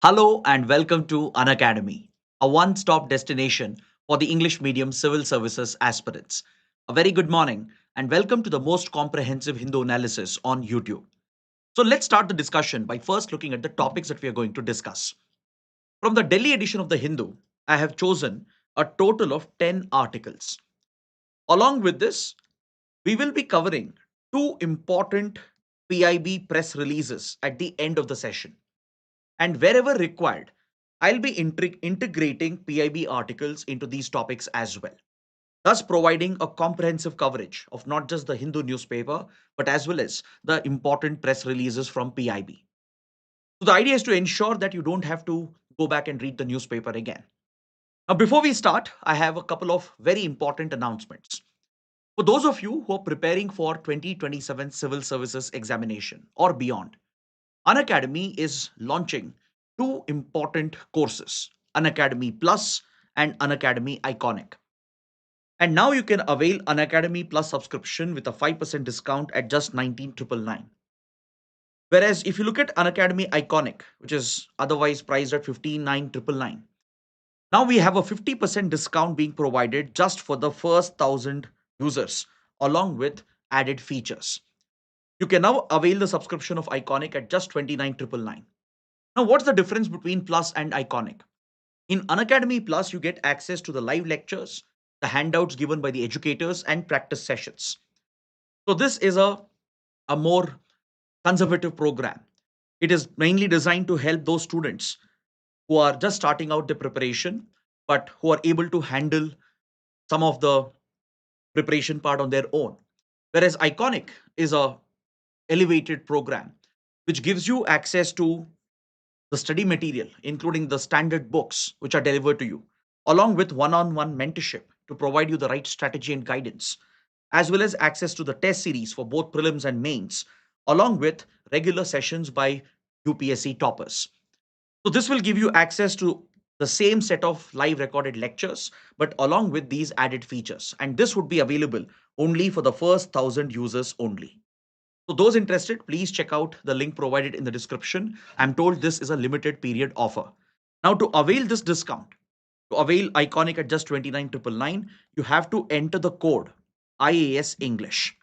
Hello and welcome to Unacademy, a one stop destination for the English medium civil services aspirants. A very good morning and welcome to the most comprehensive Hindu analysis on YouTube. So let's start the discussion by first looking at the topics that we are going to discuss. From the Delhi edition of the Hindu, I have chosen a total of 10 articles. Along with this, we will be covering two important PIB press releases at the end of the session. And wherever required, I'll be integrating PIB articles into these topics as well, thus providing a comprehensive coverage of not just the Hindu newspaper, but as well as the important press releases from PIB. So the idea is to ensure that you don't have to go back and read the newspaper again. Now, before we start, I have a couple of very important announcements. For those of you who are preparing for 2027 civil services examination or beyond, Unacademy is launching two important courses, Unacademy Plus and Unacademy Iconic. And now you can avail Unacademy Plus subscription with a 5% discount at just 19,999. Whereas if you look at Unacademy Iconic, which is otherwise priced at 15,999, now we have a 50% discount being provided just for the first 1,000 users, along with added features. You can now avail the subscription of Iconic at just 29,999. Now, what's the difference between Plus and Iconic? In Unacademy Plus, you get access to the live lectures, the handouts given by the educators, and practice sessions. So, this is a more conservative program. It is mainly designed to help those students who are just starting out their preparation, but who are able to handle some of the preparation part on their own. Whereas Iconic is a elevated program which gives you access to the study material, including the standard books which are delivered to you, along with one on one mentorship to provide you the right strategy and guidance, as well as access to the test series for both prelims and mains, along with regular sessions by UPSC toppers. So, this will give you access to the same set of live recorded lectures, but along with these added features. And this would be available only for the first 1,000 users only. So those interested, please check out the link provided in the description. I'm told this is a limited period offer. Now to avail this discount, to avail Iconic at just 29,999, you have to enter the code IAS English.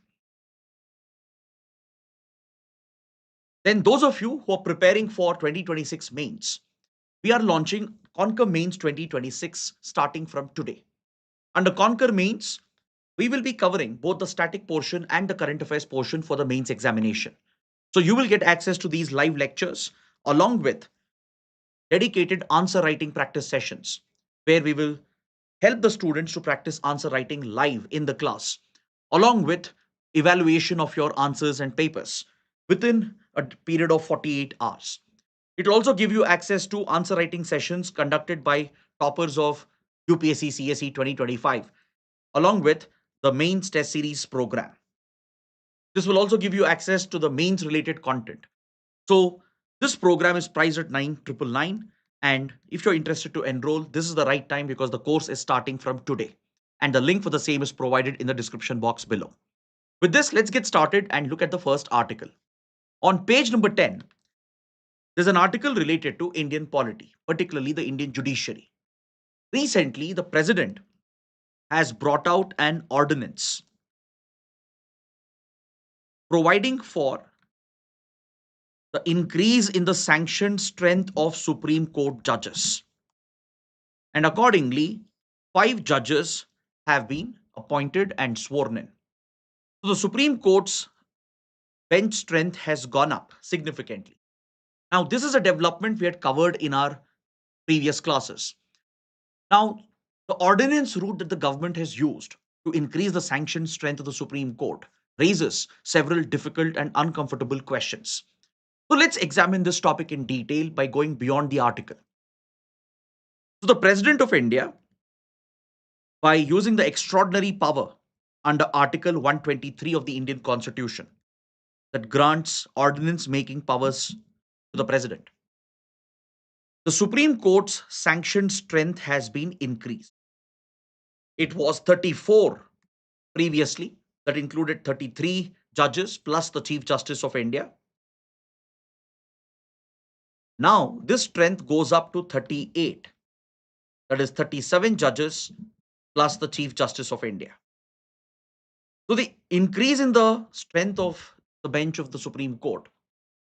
Then those of you who are preparing for 2026 mains, we are launching Conquer Mains 2026 starting from today. Under Conquer Mains, we will be covering both the static portion and the current affairs portion for the mains examination. So you will get access to these live lectures along with dedicated answer writing practice sessions where we will help the students to practice answer writing live in the class along with evaluation of your answers and papers within a period of 48 hours. It will also give you access to answer writing sessions conducted by toppers of UPSC CSE 2025 along with the mains test series program. This will also give you access to the mains related content. So this program is priced at 9,999. And if you're interested to enroll, this is the right time because the course is starting from today. And the link for the same is provided in the description box below. With this, let's get started and look at the first article. On page number 10, there's an article related to Indian polity, particularly the Indian judiciary. Recently, the president has brought out an ordinance providing for the increase in the sanctioned strength of Supreme Court judges. And accordingly, 5 judges have been appointed and sworn in. So the Supreme Court's bench strength has gone up significantly. Now, this is a development we had covered in our previous classes. Now, the ordinance route that the government has used to increase the sanctioned strength of the Supreme Court raises several difficult and uncomfortable questions. So let's examine this topic in detail by going beyond the article. So the President of India, by using the extraordinary power under Article 123 of the Indian Constitution that grants ordinance making powers to the President, the Supreme Court's sanctioned strength has been increased. It was 34 previously, that included 33 judges plus the Chief Justice of India. Now, this strength goes up to 38, that is 37 judges plus the Chief Justice of India. So, the increase in the strength of the bench of the Supreme Court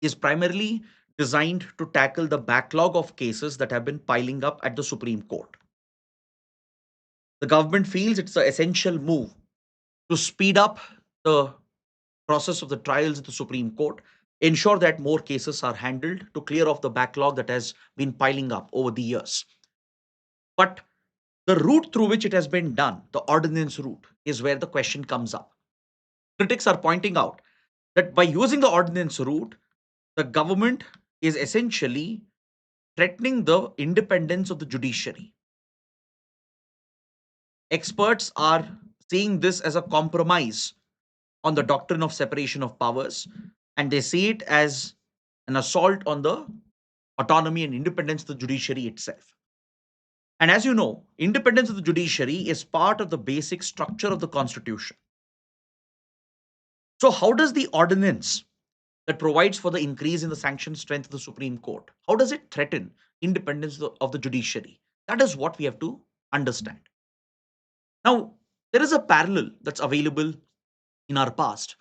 is primarily designed to tackle the backlog of cases that have been piling up at the Supreme Court. The government feels it's an essential move to speed up the process of the trials at the Supreme Court, ensure that more cases are handled to clear off the backlog that has been piling up over the years. But the route through which it has been done, the ordinance route, is where the question comes up. Critics are pointing out that by using the ordinance route, the government is essentially threatening the independence of the judiciary. Experts are seeing this as a compromise on the doctrine of separation of powers, and they see it as an assault on the autonomy and independence of the judiciary itself. And as you know, independence of the judiciary is part of the basic structure of the constitution. So, how does the ordinance that provides for the increase in the sanction strength of the Supreme Court, how does it threaten independence of the judiciary? That is what we have to understand. Now, there is a parallel that's available in our past.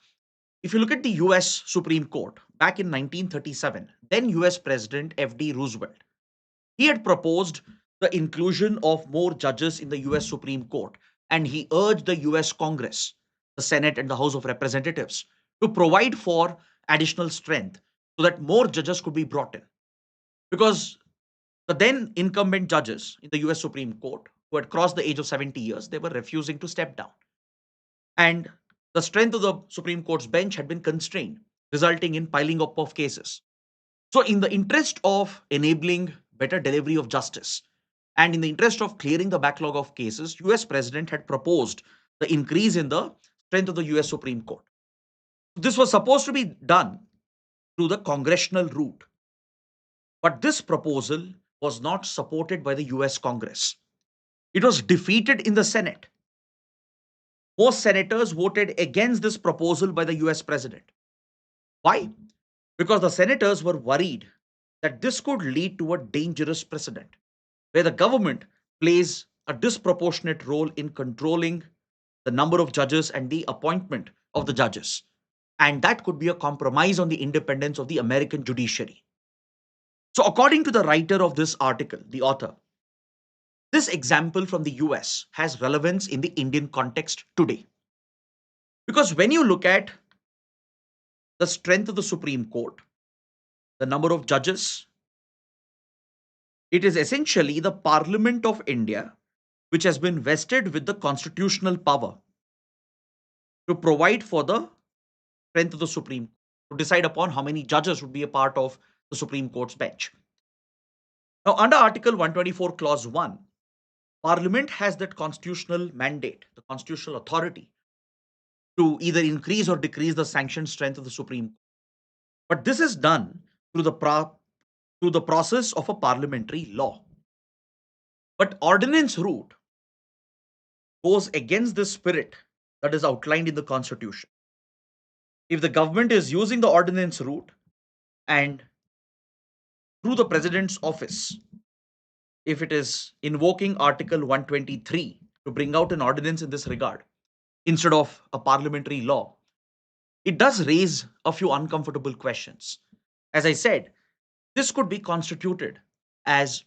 If you look at the US Supreme Court back in 1937, then US President F.D. Roosevelt, he had proposed the inclusion of more judges in the US Supreme Court, and he urged the US Congress, the Senate, and the House of Representatives to provide for additional strength so that more judges could be brought in. Because the then incumbent judges in the US Supreme Court, who had crossed the age of 70 years, they were refusing to step down. And the strength of the Supreme Court's bench had been constrained, resulting in piling up of cases. So, in the interest of enabling better delivery of justice and in the interest of clearing the backlog of cases, US President had proposed the increase in the strength of the US Supreme Court. This was supposed to be done through the congressional route, but this proposal was not supported by the US Congress. It was defeated in the Senate. Most senators voted against this proposal by the US President. Why? Because the senators were worried that this could lead to a dangerous precedent where the government plays a disproportionate role in controlling the number of judges and the appointment of the judges. And that could be a compromise on the independence of the American judiciary. So, according to the writer of this article, the author, this example from the US has relevance in the Indian context today. Because when you look at the strength of the Supreme Court, the number of judges, it is essentially the Parliament of India which has been vested with the constitutional power to provide for the strength of the Supreme Court, to decide upon how many judges would be a part of the Supreme Court's bench. Now, under Article 124, Clause 1, Parliament has that constitutional mandate, the constitutional authority to either increase or decrease the sanctioned strength of the Supreme Court. But this is done through the process of a parliamentary law. But ordinance route goes against the spirit that is outlined in the Constitution. If the government is using the ordinance route and through the President's office, if it is invoking Article 123 to bring out an ordinance in this regard instead of a parliamentary law, it does raise a few uncomfortable questions. As I said, this could be constituted as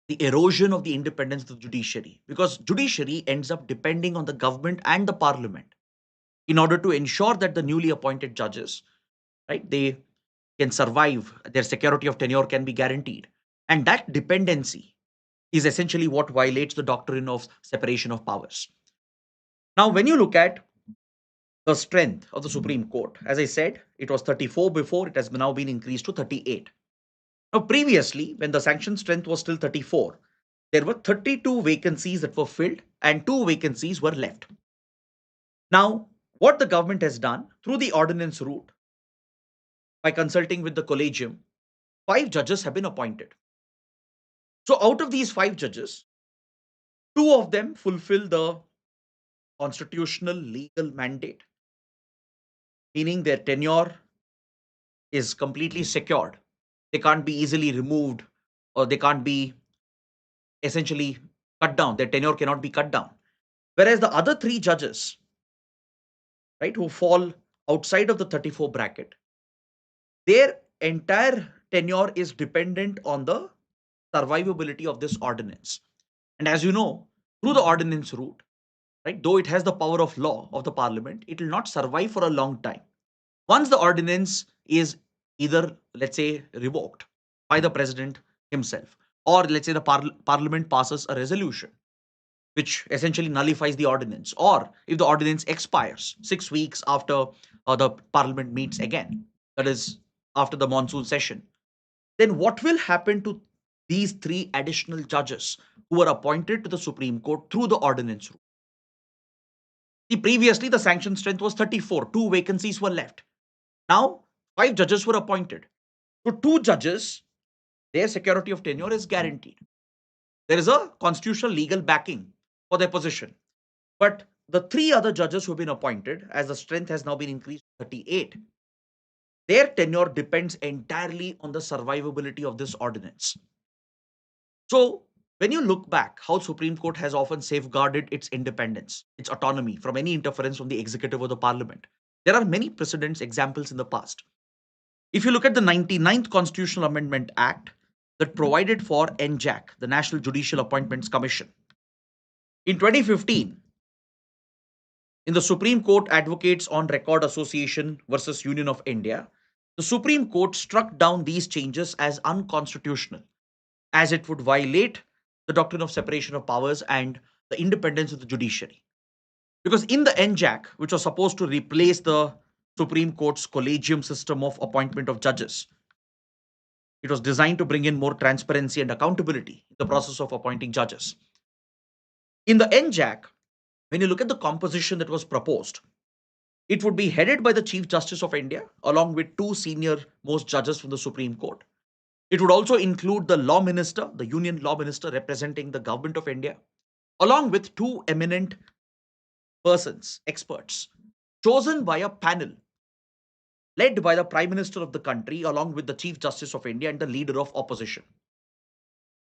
the erosion of the independence of the judiciary, because judiciary ends up depending on the government and the parliament in order to ensure that the newly appointed judges, right, they can survive, their security of tenure can be guaranteed. And that dependency is essentially what violates the doctrine of separation of powers. Now, when you look at the strength of the Supreme Court, as I said, it was 34 before, it has now been increased to 38. Now, previously, when the sanction strength was still 34, there were 32 vacancies that were filled and 2 vacancies were left. Now, what the government has done through the ordinance route, by consulting with the collegium, 5 judges have been appointed. So, out of these 5 judges, 2 of them fulfill the constitutional legal mandate, meaning their tenure is completely secured. They can't be easily removed, or they can't be essentially cut down. Their tenure cannot be cut down. Whereas the other three judges, right, who fall outside of the 34 bracket, their entire tenure is dependent on the survivability of this ordinance. And as you know, through the ordinance route, right, though it has the power of law of the parliament, it will not survive for a long time. Once the ordinance is either, let's say, revoked by the president himself, or let's say the parliament passes a resolution which essentially nullifies the ordinance, or if the ordinance expires 6 weeks after the parliament meets again, that is, after the monsoon session, then what will happen to these three additional judges who were appointed to the Supreme Court through the ordinance route? See, previously the sanction strength was 34, two vacancies were left. Now, five judges were appointed. So, two judges, their security of tenure is guaranteed. There is a constitutional legal backing for their position. But the three other judges who have been appointed, as the strength has now been increased to 38, their tenure depends entirely on the survivability of this ordinance. So, when you look back, how Supreme Court has often safeguarded its independence, its autonomy from any interference from the executive or the parliament, there are many precedents examples in the past. If you look at the 99th Constitutional Amendment Act that provided for NJAC, the National Judicial Appointments Commission, in 2015, in the Supreme Court Advocates on Record Association versus Union of India, the Supreme Court struck down these changes as unconstitutional, as it would violate the doctrine of separation of powers and the independence of the judiciary. Because in the NJAC, which was supposed to replace the Supreme Court's collegium system of appointment of judges, it was designed to bring in more transparency and accountability in the process of appointing judges. In the NJAC, when you look at the composition that was proposed, it would be headed by the Chief Justice of India, along with two senior most judges from the Supreme Court. It would also include the law minister, the union law minister representing the government of India, along with two eminent persons, experts, chosen by a panel led by the Prime Minister of the country, along with the Chief Justice of India and the leader of opposition.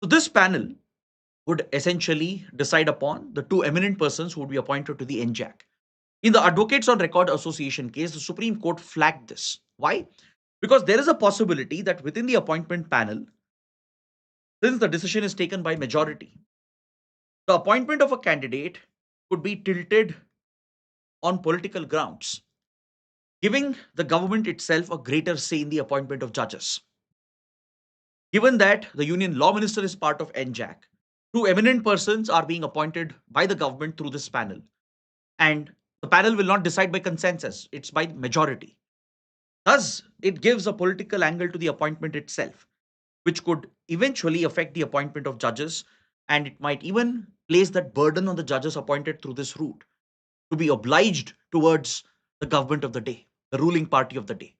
So, this panel would essentially decide upon the two eminent persons who would be appointed to the NJAC. In the Advocates on Record Association case, the Supreme Court flagged this. Why? Because there is a possibility that within the appointment panel, since the decision is taken by majority, the appointment of a candidate could be tilted on political grounds, giving the government itself a greater say in the appointment of judges. Given that the Union Law Minister is part of NJAC, two eminent persons are being appointed by the government through this panel. And the panel will not decide by consensus, it's by majority. Thus, it gives a political angle to the appointment itself, which could eventually affect the appointment of judges, and it might even place that burden on the judges appointed through this route to be obliged towards the government of the day, the ruling party of the day.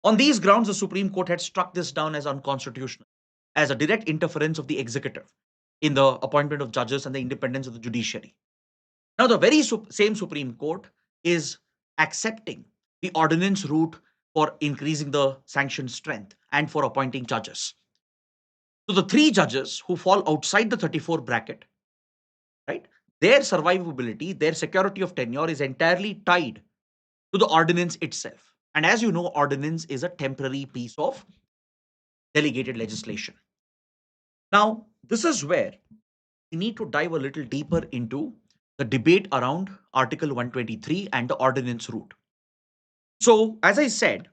On these grounds, the Supreme Court had struck this down as unconstitutional, as a direct interference of the executive in the appointment of judges and the independence of the judiciary. Now, the very same Supreme Court is accepting the ordinance route for increasing the sanction strength and for appointing judges. So, the three judges who fall outside the 34 bracket, right, their survivability, their security of tenure is entirely tied to the ordinance itself. And as you know, ordinance is a temporary piece of delegated legislation. Now, this is where we need to dive a little deeper into the debate around Article 123 and the ordinance route. So, as I said,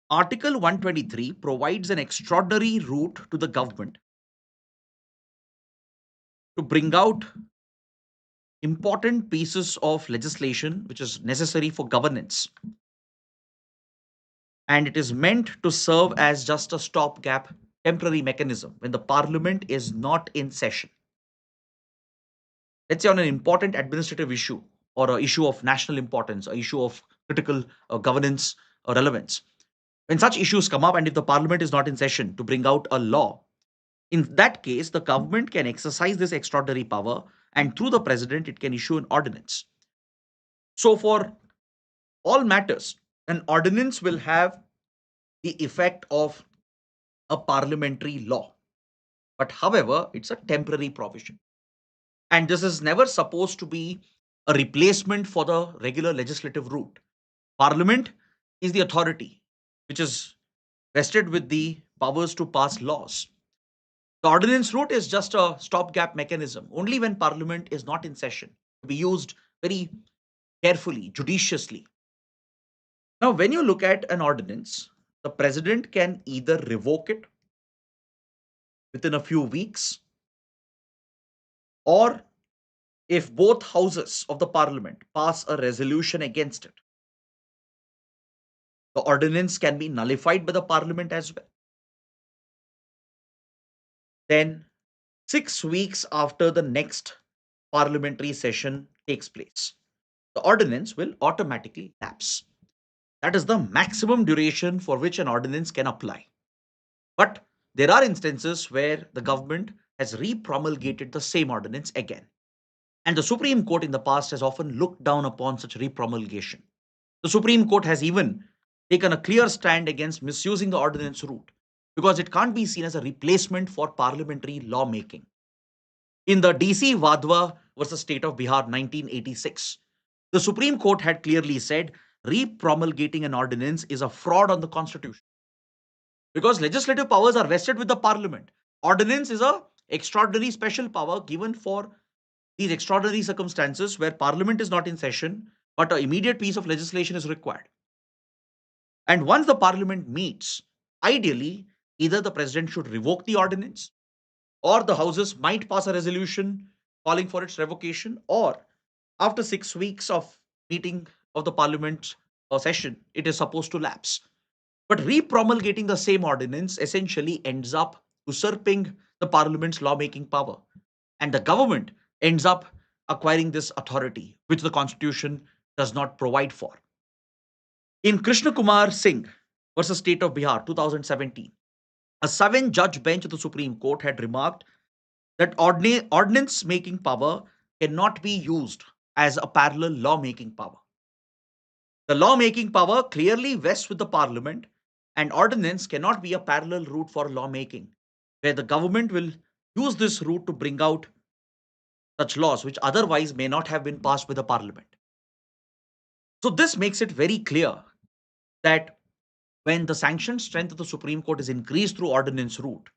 Article 123 provides an extraordinary route to the government to bring out important pieces of legislation which is necessary for governance. And it is meant to serve as just a stopgap temporary mechanism when the parliament is not in session. Let's say on an important administrative issue or an issue of national importance, an issue of critical governance or relevance. When such issues come up and if the parliament is not in session to bring out a law, in that case, the government can exercise this extraordinary power and through the president, it can issue an ordinance. So for all matters, an ordinance will have the effect of a parliamentary law. But however, it's a temporary provision. And this is never supposed to be a replacement for the regular legislative route. Parliament is the authority which is vested with the powers to pass laws. The ordinance route is just a stopgap mechanism, only when Parliament is not in session, to be used very carefully, judiciously. Now, when you look at an ordinance, the president can either revoke it within a few weeks, or if both houses of the parliament pass a resolution against it, the ordinance can be nullified by the parliament as well. Then, 6 weeks after the next parliamentary session takes place, the ordinance will automatically lapse. That is the maximum duration for which an ordinance can apply. But there are instances where the government has re-promulgated the same ordinance again. And the Supreme Court in the past has often looked down upon such re-promulgation. The Supreme Court has even taken a clear stand against misusing the ordinance route because it can't be seen as a replacement for parliamentary lawmaking. In the DC Vadwa versus State of Bihar 1986, the Supreme Court had clearly said re-promulgating an ordinance is a fraud on the constitution because legislative powers are vested with the parliament. Ordinance is a extraordinary special power given for these extraordinary circumstances where parliament is not in session but an immediate piece of legislation is required. And once the parliament meets, ideally, either the president should revoke the ordinance or the houses might pass a resolution calling for its revocation, or after 6 weeks of meeting of the parliament or session, it is supposed to lapse. But re-promulgating the same ordinance essentially ends up usurping the parliament's lawmaking power. And the government ends up acquiring this authority, which the constitution does not provide for. In Krishna Kumar Singh versus State of Bihar 2017, a 7 judge bench of the Supreme Court had remarked that ordinance making power cannot be used as a parallel lawmaking power. The lawmaking power clearly vests with the parliament, and ordinance cannot be a parallel route for lawmaking, where the government will use this route to bring out such laws which otherwise may not have been passed by the parliament. So, this makes it very clear that when the sanctioned strength of the Supreme Court is increased through ordinance route,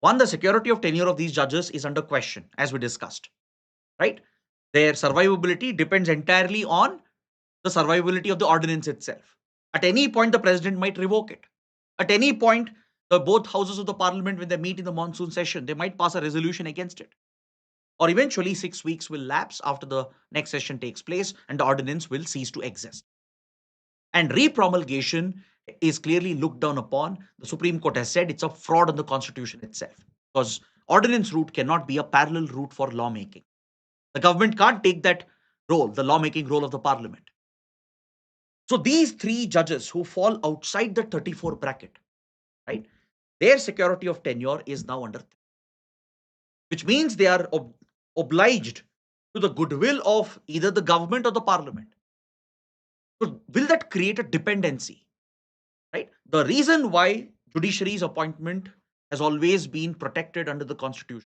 one, the security of tenure of these judges is under question, as we discussed, right? Their survivability depends entirely on the survivability of the ordinance itself. At any point, the president might revoke it. At any point, the both houses of the parliament, when they meet in the monsoon session, they might pass a resolution against it. Or eventually, 6 weeks will lapse after the next session takes place and the ordinance will cease to exist. And re-promulgation is clearly looked down upon. The Supreme Court has said it's a fraud on the constitution itself because ordinance route cannot be a parallel route for lawmaking. The government can't take that role, the lawmaking role of the parliament. So these 3 judges who fall outside the 34 bracket, right, their security of tenure is now under threat, which means they are obliged to the goodwill of either the government or the parliament. So will that create a dependency? Right? The reason why judiciary's appointment has always been protected under the constitution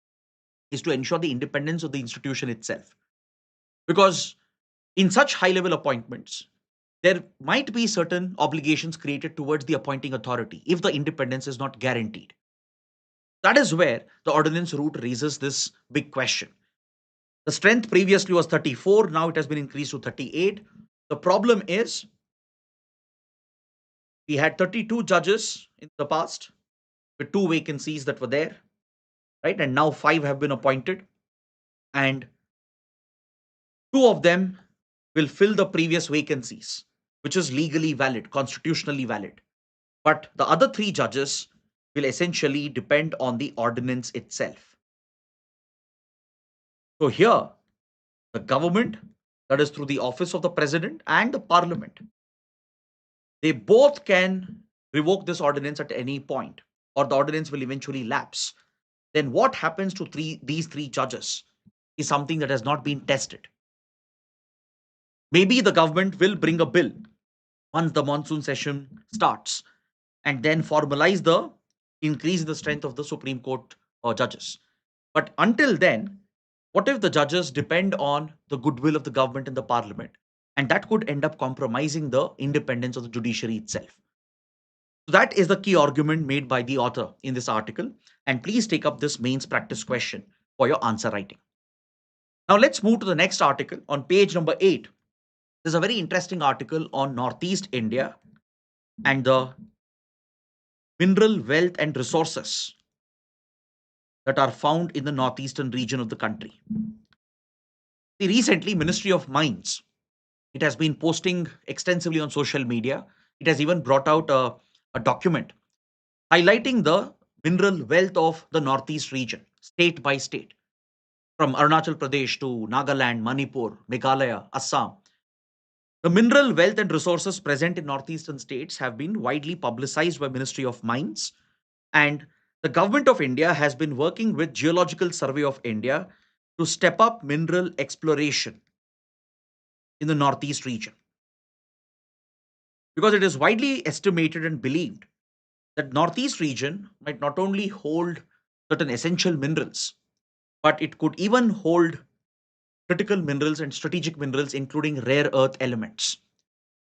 is to ensure the independence of the institution itself. Because in such high level appointments, there might be certain obligations created towards the appointing authority if the independence is not guaranteed. That is where the ordinance route raises this big question. The strength previously was 34, now it has been increased to 38. The problem is we had 32 judges in the past with 2 vacancies that were there, right? And now 5 have been appointed, and 2 of them will fill the previous vacancies, which is legally valid, constitutionally valid. But the other 3 judges will essentially depend on the ordinance itself. So here, the government, that is through the office of the president and the parliament, they both can revoke this ordinance at any point, or the ordinance will eventually lapse. Then what happens to these 3 judges is something that has not been tested. Maybe the government will bring a bill once the monsoon session starts, and then formalize the increase in the strength of the Supreme Court judges. But until then, what if the judges depend on the goodwill of the government and the parliament? And that could end up compromising the independence of the judiciary itself. So that is the key argument made by the author in this article. And please take up this mains practice question for your answer writing. Now let's move to the next article on page number 8. There's a very interesting article on Northeast India and the mineral wealth and resources that are found in the northeastern region of the country. See, recently, Ministry of Mines, it has been posting extensively on social media. It has even brought out a document highlighting the mineral wealth of the northeast region, state by state, from Arunachal Pradesh to Nagaland, Manipur, Meghalaya, Assam. The mineral wealth and resources present in northeastern states have been widely publicized by Ministry of Mines, and the government of India has been working with Geological Survey of India to step up mineral exploration in the northeast region, because it is widely estimated and believed that northeast region might not only hold certain essential minerals, but it could even hold critical minerals and strategic minerals, including rare earth elements.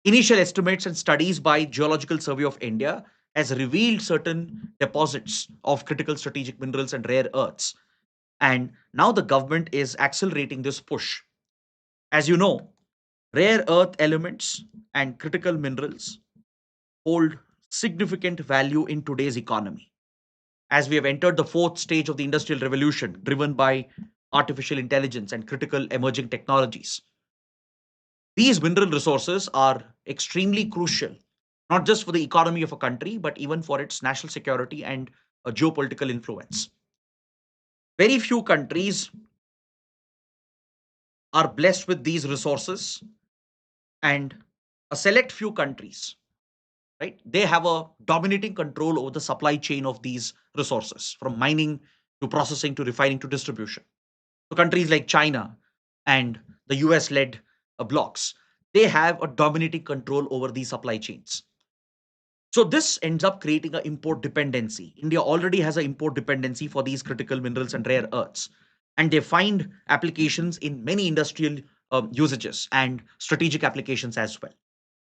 Initial estimates and studies by Geological Survey of India has revealed certain deposits of critical strategic minerals and rare earths. And now the government is accelerating this push. As you know, rare earth elements and critical minerals hold significant value in today's economy. As we have entered the fourth stage of the industrial revolution, driven by artificial intelligence and critical emerging technologies, these mineral resources are extremely crucial, not just for the economy of a country, but even for its national security and geopolitical influence. Very few countries are blessed with these resources, and a select few countries, right, they have a dominating control over the supply chain of these resources, from mining to processing to refining to distribution. So countries like China and the US led blocs, they have a dominating control over these supply chains. So this ends up creating an import dependency. India already has an import dependency for these critical minerals and rare earths, and they find applications in many industrial usages and strategic applications as well,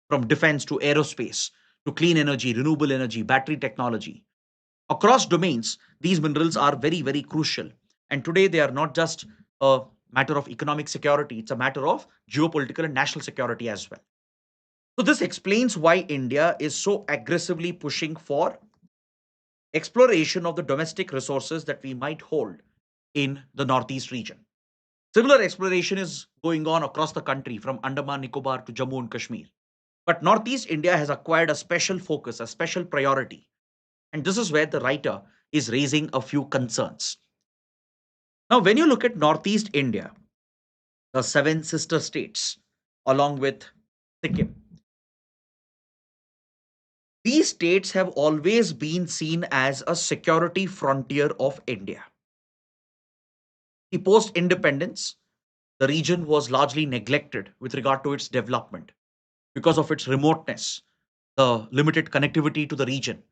from defense to aerospace to clean energy, renewable energy, battery technology. Across domains, these minerals are very, very crucial. And today they are not just a matter of economic security, it's a matter of geopolitical and national security as well. So this explains why India is so aggressively pushing for exploration of the domestic resources that we might hold in the northeast region. Similar exploration is going on across the country, from Andaman Nicobar to Jammu and Kashmir. But northeast India has acquired a special focus, a special priority. And this is where the writer is raising a few concerns. Now, when you look at northeast India, the seven sister states, along with Sikkim, these states have always been seen as a security frontier of India. Post independence, the region was largely neglected with regard to its development because of its remoteness, the limited connectivity to the region,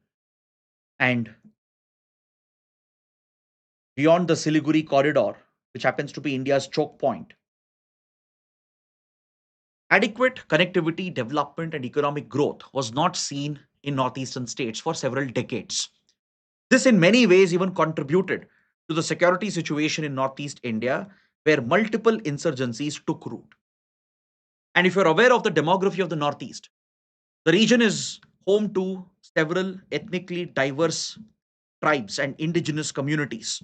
and beyond the Siliguri corridor, which happens to be India's choke point, adequate connectivity, development, and economic growth was not seen in northeastern states for several decades. This, in many ways, even contributed to the security situation in northeast India, where multiple insurgencies took root. And if you're aware of the demography of the northeast, the region is home to several ethnically diverse tribes and indigenous communities,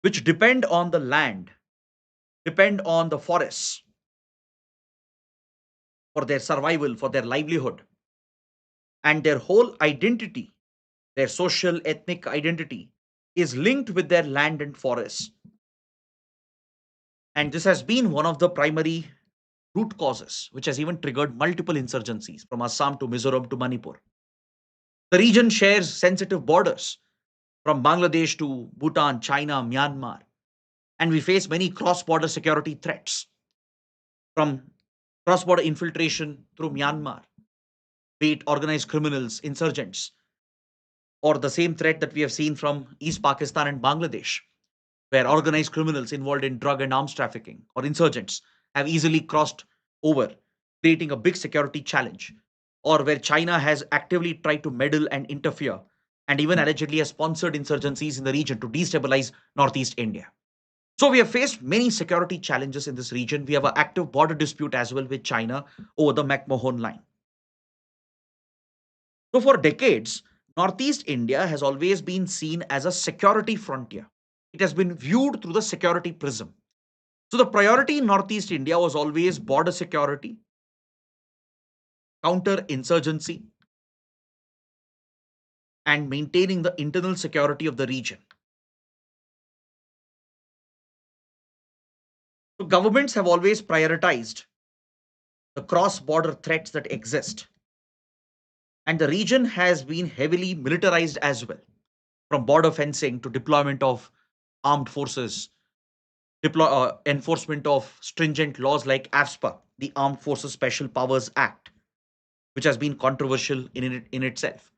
which depend on the land, depend on the forests for their survival, for their livelihood, and their whole identity, their social ethnic identity, is linked with their land and forests. And this has been one of the primary root causes, which has even triggered multiple insurgencies from Assam to Mizoram to Manipur. The region shares sensitive borders from Bangladesh to Bhutan, China, Myanmar, and we face many cross border security threats, from cross border infiltration through Myanmar be it organized criminals, insurgents, or the same threat that we have seen from East Pakistan and Bangladesh, where organized criminals involved in drug and arms trafficking or insurgents have easily crossed over, creating a big security challenge, or where China has actively tried to meddle and interfere and even allegedly has sponsored insurgencies in the region to destabilize Northeast India. So we have faced many security challenges in this region. We have an active border dispute as well with China over the McMahon line. So for decades, Northeast India has always been seen as a security frontier. It has been viewed through the security prism. So the priority in Northeast India was always border security, counter insurgency, and maintaining the internal security of the region. So governments have always prioritized the cross border threats that exist. And the region has been heavily militarized as well, from border fencing to deployment of armed forces, enforcement of stringent laws like AFSPA, the Armed Forces Special Powers Act, which has been controversial in itself.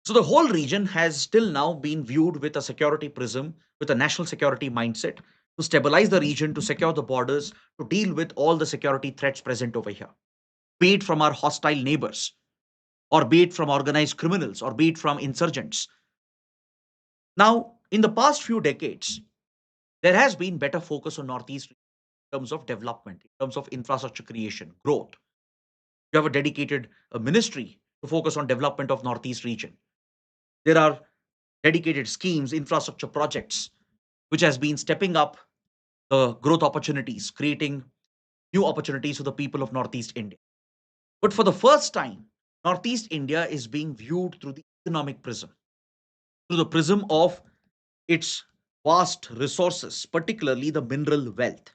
So the whole region has still now been viewed with a security prism, with a national security mindset to stabilize the region, to secure the borders, to deal with all the security threats present over here, be it from our hostile neighbors, or be it from organized criminals, or be it from insurgents. Now, in the past few decades, there has been better focus on Northeast in terms of development, in terms of infrastructure creation, growth. You have a dedicated ministry to focus on development of Northeast region. There are dedicated schemes, infrastructure projects, which has been stepping up the growth opportunities, creating new opportunities for the people of Northeast India. But for the first time, Northeast India is being viewed through the economic prism, through the prism of its vast resources, particularly the mineral wealth.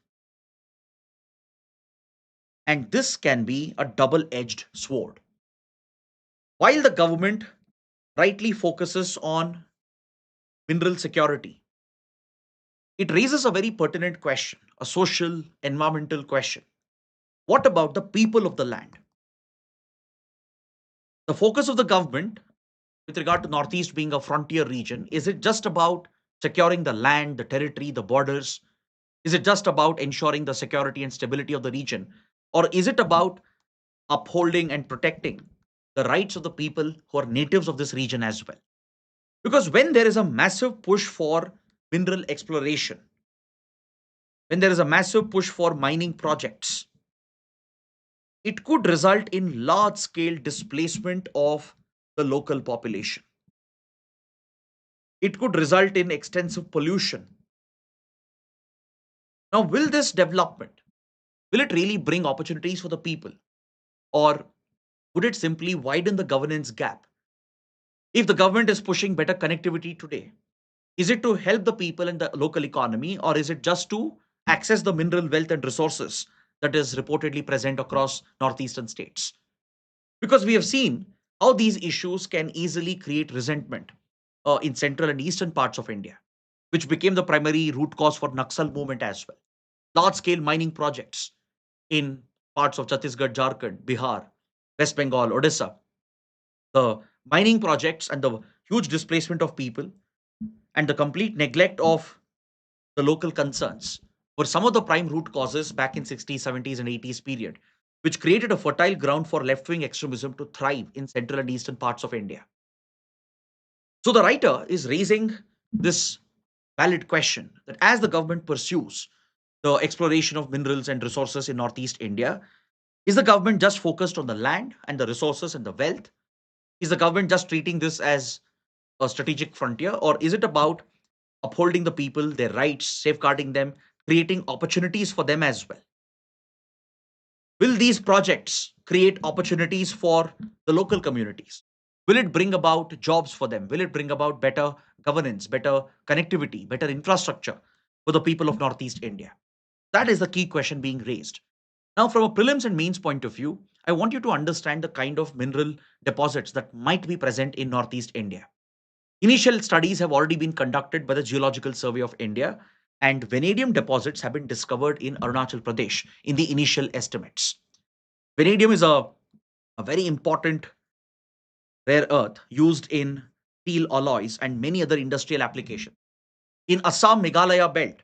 And this can be a double edged sword. While the government rightly focuses on mineral security, it raises a very pertinent question, a social, environmental question. What about the people of the land? The focus of the government with regard to Northeast being a frontier region, is it just about securing the land, the territory, the borders? Is it just about ensuring the security and stability of the region? Or is it about upholding and protecting the rights of the people who are natives of this region as well? Because when there is a massive push for mineral exploration, when there is a massive push for mining projects, it could result in large scale displacement of the local population. It could result in extensive pollution. Now, will this development, will it really bring opportunities for the people? Or would it simply widen the governance gap? If the government is pushing better connectivity today, is it to help the people and the local economy, or is it just to access the mineral wealth and resources that is reportedly present across northeastern states? Because we have seen how these issues can easily create resentment in central and eastern parts of India, which became the primary root cause for Naxal movement as well. Large scale mining projects in parts of Chhattisgarh, Jharkhand, Bihar, West Bengal, Odisha, the mining projects and the huge displacement of people and the complete neglect of the local concerns were some of the prime root causes back in 60s, 70s, and 80s period, which created a fertile ground for left-wing extremism to thrive in central and eastern parts of India. So the writer is raising this valid question that as the government pursues the exploration of minerals and resources in Northeast India, is the government just focused on the land and the resources and the wealth? Is the government just treating this as a strategic frontier, or is it about upholding the people, their rights, safeguarding them, creating opportunities for them as well? Will these projects create opportunities for the local communities? Will it bring about jobs for them? Will it bring about better governance, better connectivity, better infrastructure for the people of Northeast India? That is the key question being raised. Now, from a prelims and mains point of view, I want you to understand the kind of mineral deposits that might be present in Northeast India. Initial studies have already been conducted by the Geological Survey of India, and vanadium deposits have been discovered in Arunachal Pradesh in the initial estimates. Vanadium is a a very important rare earth used in steel alloys and many other industrial applications. In Assam Meghalaya belt,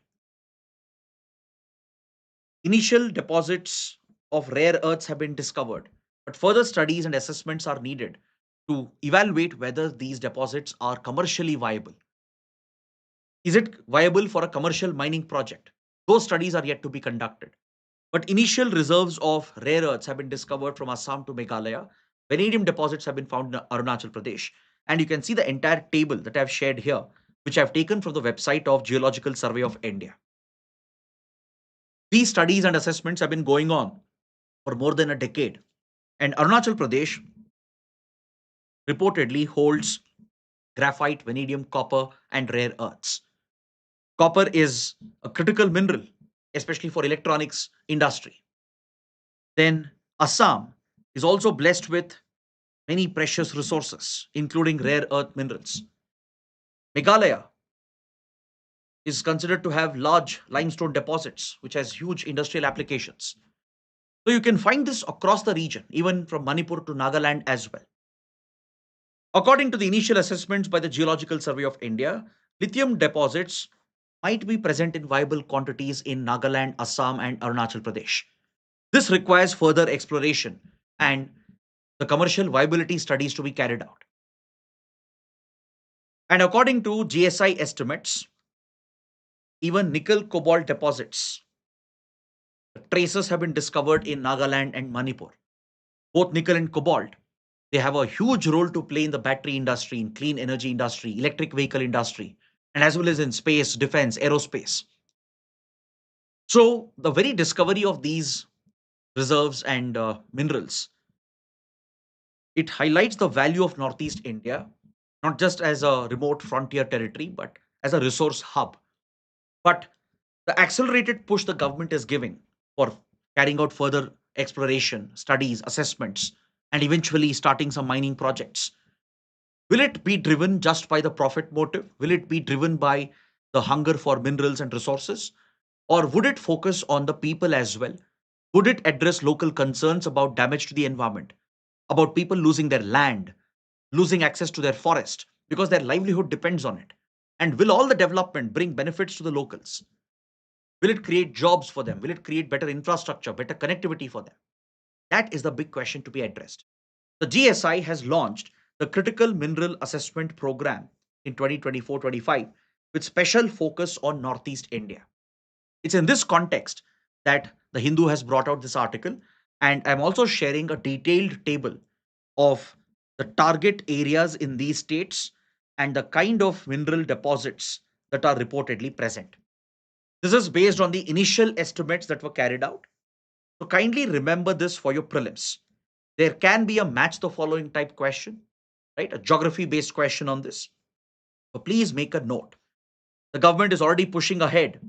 initial deposits of rare earths have been discovered, but further studies and assessments are needed to evaluate whether these deposits are commercially viable. Is it viable for a commercial mining project? Those studies are yet to be conducted. But initial reserves of rare earths have been discovered from Assam to Meghalaya. Vanadium deposits have been found in Arunachal Pradesh. And you can see the entire table that I've shared here, which I've taken from the website of Geological Survey of India. These studies and assessments have been going on for more than a decade. And Arunachal Pradesh reportedly holds graphite, vanadium, copper, and rare earths. Copper is a critical mineral, especially for electronics industry. Then Assam is also blessed with many precious resources, including rare earth minerals. Meghalaya is considered to have large limestone deposits, which has huge industrial applications. So you can find this across the region, even from Manipur to Nagaland as well. According to the initial assessments by the Geological Survey of India, lithium deposits might be present in viable quantities in Nagaland, Assam, and Arunachal Pradesh. This requires further exploration and the commercial viability studies to be carried out. And according to GSI estimates, even nickel cobalt deposits, traces have been discovered in Nagaland and Manipur. Both nickel and cobalt, they have a huge role to play in the battery industry, in clean energy industry, electric vehicle industry, and as well as in space, defense, aerospace. So the very discovery of these reserves and minerals, it highlights the value of Northeast India, not just as a remote frontier territory, but as a resource hub. But the accelerated push the government is giving for carrying out further exploration, studies, assessments, and eventually starting some mining projects. Will it be driven just by the profit motive? Will it be driven by the hunger for minerals and resources? Or would it focus on the people as well? Would it address local concerns about damage to the environment, about people losing their land, losing access to their forest because their livelihood depends on it? And will all the development bring benefits to the locals? Will it create jobs for them? Will it create better infrastructure, better connectivity for them? That is the big question to be addressed. The GSI has launched the Critical Mineral Assessment Program in 2024-25 with special focus on Northeast India. It's in this context that the Hindu has brought out this article, and I'm also sharing a detailed table of the target areas in these states and the kind of mineral deposits that are reportedly present. This is based on the initial estimates that were carried out. So kindly remember this for your prelims. There can be a match the following type question, right? A geography based question on this. So please make a note. The government is already pushing ahead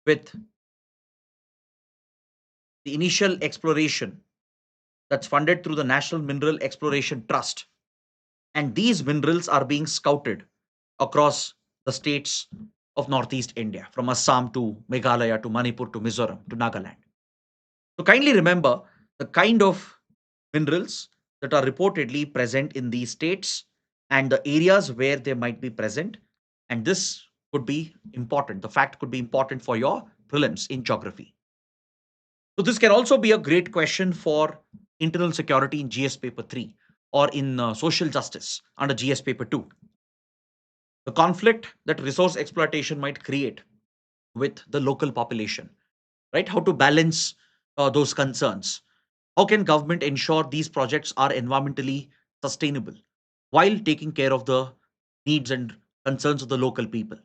with the initial exploration that's funded through the National Mineral Exploration Trust. And these minerals are being scouted across the states of Northeast India, from Assam to Meghalaya to Manipur to Mizoram to Nagaland. So kindly remember the kind of minerals that are reportedly present in these states and the areas where they might be present. And this could be important. The fact could be important for your prelims in geography. So this can also be a great question for internal security in GS paper 3 or in social justice under GS paper 2. The conflict that resource exploitation might create with the local population, right? How to balance those concerns. How can government ensure these projects are environmentally sustainable while taking care of the needs and concerns of the local people?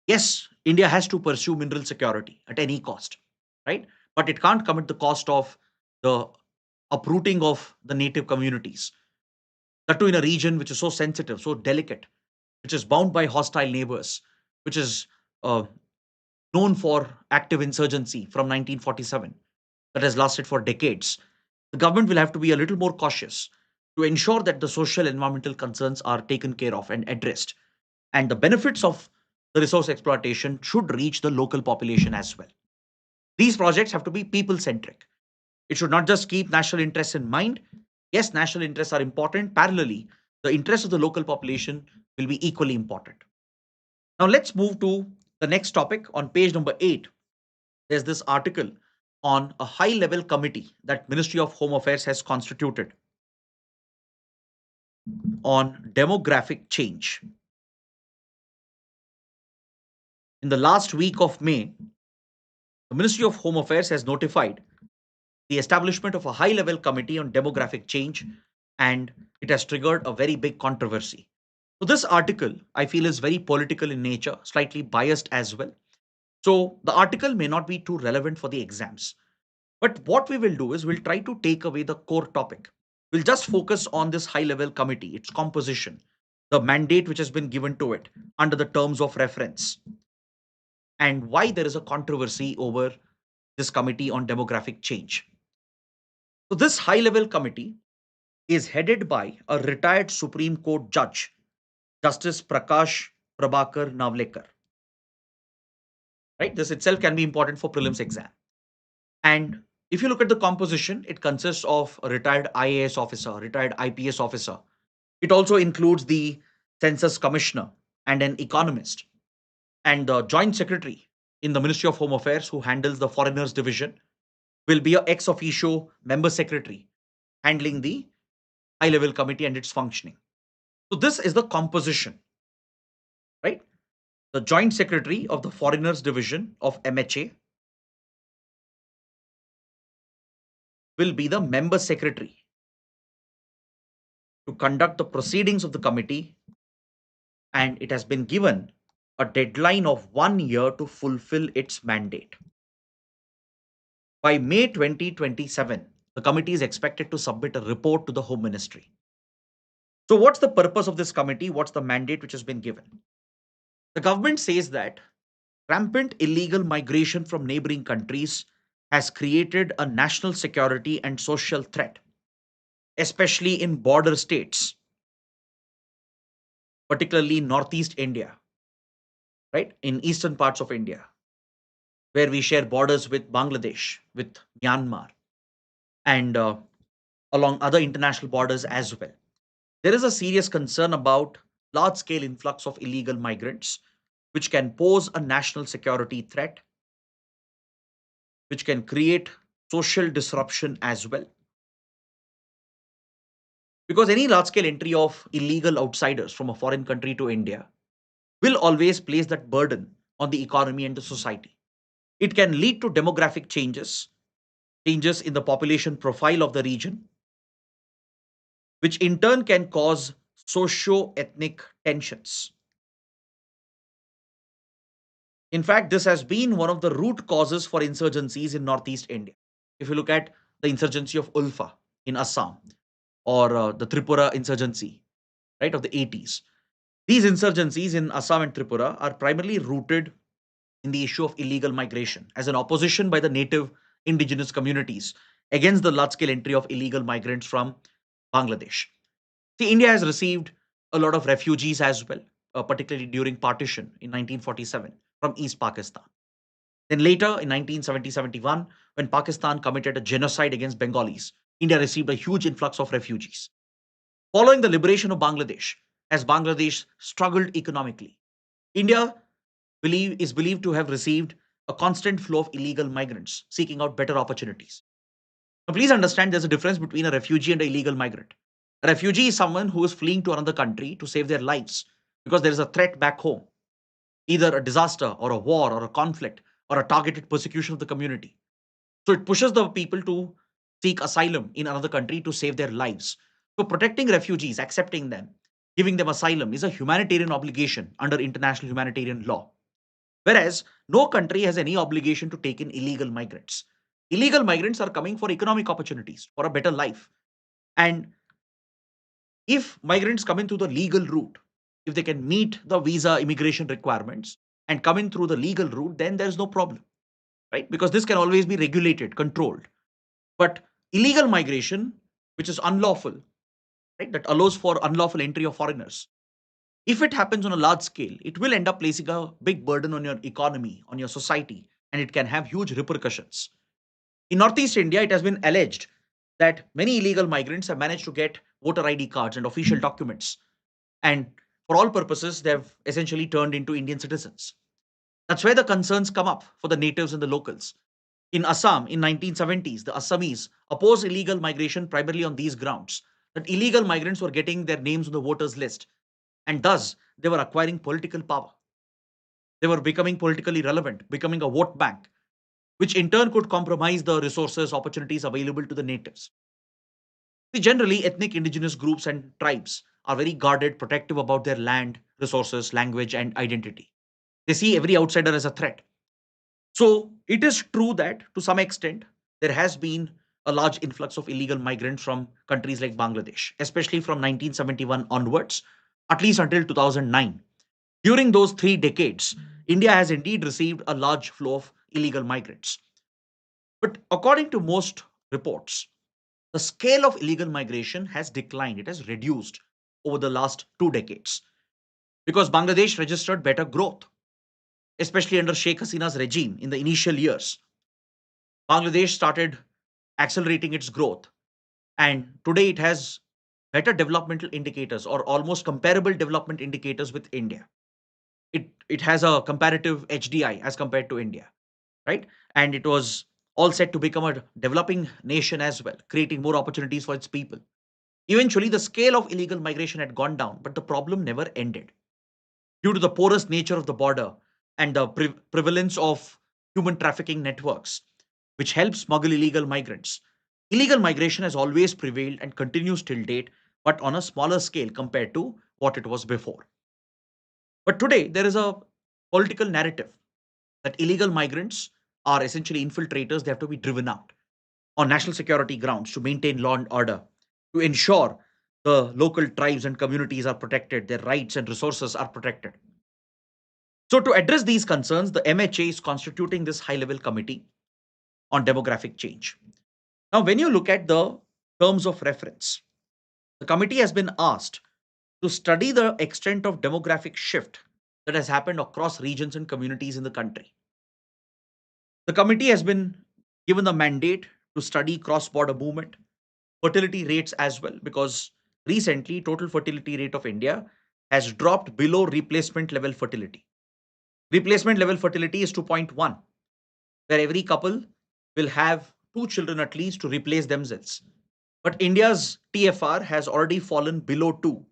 Yes, India has to pursue mineral security at any cost, right? But it can't come at the cost of the uprooting of the native communities. That too in a region which is so sensitive, so delicate, which is bound by hostile neighbors, which is uh, known for active insurgency from 1947 that has lasted for decades. The government will have to be a little more cautious to ensure that the social environmental concerns are taken care of and addressed. And the benefits of the resource exploitation should reach the local population as well. These projects have to be people centric. It should not just keep national interests in mind, Yes, national interests are important. Parallelly, the interests of the local population will be equally important. Now, let's move to the next topic on page number 8. There's this article on a high level committee that Ministry of Home Affairs has constituted on demographic change. In the last week of May, the Ministry of Home Affairs has notified the establishment of a high level committee on demographic change, and it has triggered a very big controversy. So, this article I feel is very political in nature, slightly biased as well. So, the article may not be too relevant for the exams. But what we will do is we'll try to take away the core topic. We'll just focus on this high level committee, its composition, the mandate which has been given to it under the terms of reference, and why there is a controversy over this committee on demographic change. So, this high level committee is headed by a retired Supreme Court judge, Justice Prakash Prabhakar Navlekar. Right? This itself can be important for prelims exam. And if you look at the composition, it consists of a retired IAS officer, retired IPS officer. It also includes the census commissioner and an economist. And the joint secretary in the Ministry of Home Affairs, who handles the foreigners division, will be a ex officio member secretary handling the high level committee and its functioning. So this is the composition, right? The joint secretary of the foreigners division of MHA will be the member secretary to conduct the proceedings of the committee, and it has been given a deadline of 1 year to fulfill its mandate. By May 2027, the committee is expected to submit a report to the Home Ministry. So, what's the purpose of this committee? What's the mandate which has been given? The government says that rampant illegal migration from neighboring countries has created a national security and social threat, especially in border states, particularly Northeast India, right? In eastern parts of India, where we share borders with Bangladesh, with Myanmar, and along other international borders as well. There is a serious concern about large scale influx of illegal migrants, which can pose a national security threat, which can create social disruption as well. Because any large scale entry of illegal outsiders from a foreign country to India will always place that burden on the economy and the society. It can lead to demographic changes, changes in the population profile of the region, which in turn can cause socio-ethnic tensions. In fact, this has been one of the root causes for insurgencies in Northeast India. If you look at the insurgency of Ulfa in Assam or the Tripura insurgency, right, of the 80s, these insurgencies in Assam and Tripura are primarily rooted in the issue of illegal migration as an opposition by the native indigenous communities against the large scale entry of illegal migrants from Bangladesh. See, India has received a lot of refugees as well, particularly during partition in 1947 from East Pakistan. Then later in 1970-71, when Pakistan committed a genocide against Bengalis, India received a huge influx of refugees. Following the liberation of Bangladesh, as Bangladesh struggled economically, India is believed to have received a constant flow of illegal migrants seeking out better opportunities. Now, please understand there's a difference between a refugee and an illegal migrant. A refugee is someone who is fleeing to another country to save their lives because there is a threat back home, either a disaster or a war or a conflict or a targeted persecution of the community. So it pushes the people to seek asylum in another country to save their lives. So protecting refugees, accepting them, giving them asylum is a humanitarian obligation under international humanitarian law. Whereas no country has any obligation to take in illegal migrants. Illegal migrants are coming for economic opportunities, for a better life. And if migrants come in through the legal route, if they can meet the visa immigration requirements and come in through the legal route, then there's no problem, right? Because this can always be regulated, controlled. But illegal migration, which is unlawful, right, that allows for unlawful entry of foreigners, if it happens on a large scale, it will end up placing a big burden on your economy, on your society, and it can have huge repercussions. In Northeast India, it has been alleged that many illegal migrants have managed to get voter ID cards and official documents. And for all purposes, they've essentially turned into Indian citizens. That's where the concerns come up for the natives and the locals. In Assam in 1970s, the Assamese opposed illegal migration primarily on these grounds that illegal migrants were getting their names on the voters list and thus they were acquiring political power. They were becoming politically relevant, becoming a vote bank, which in turn could compromise the resources, opportunities available to the natives. See, generally, ethnic indigenous groups and tribes are very guarded, protective about their land, resources, language, and identity. They see every outsider as a threat. So it is true that to some extent, there has been a large influx of illegal migrants from countries like Bangladesh, especially from 1971 onwards, at least until 2009. During those 3 decades, India has indeed received a large flow of illegal migrants. But according to most reports, the scale of illegal migration has declined, it has reduced over the last 2 decades because Bangladesh registered better growth, especially under Sheikh Hasina's regime in the initial years. Bangladesh started accelerating its growth, and today it has better developmental indicators or almost comparable development indicators with India. It has a comparative HDI as compared to India, right? And it was all set to become a developing nation as well, creating more opportunities for its people. Eventually, the scale of illegal migration had gone down, but the problem never ended. Due to the porous nature of the border and the prevalence of human trafficking networks, which help smuggle illegal migrants, illegal migration has always prevailed and continues till date, but on a smaller scale compared to what it was before. But today, there is a political narrative that illegal migrants are essentially infiltrators, they have to be driven out on national security grounds to maintain law and order, to ensure the local tribes and communities are protected, their rights and resources are protected. So, to address these concerns, the MHA is constituting this high level committee on demographic change. Now, when you look at the terms of reference, the committee has been asked to study the extent of demographic shift that has happened across regions and communities in the country. The committee has been given the mandate to study cross border movement, fertility rates as well, because recently total fertility rate of India has dropped below replacement level fertility. Replacement level fertility is 2.1, where every couple will have 2 children at least to replace themselves. But India's TFR has already fallen below 2,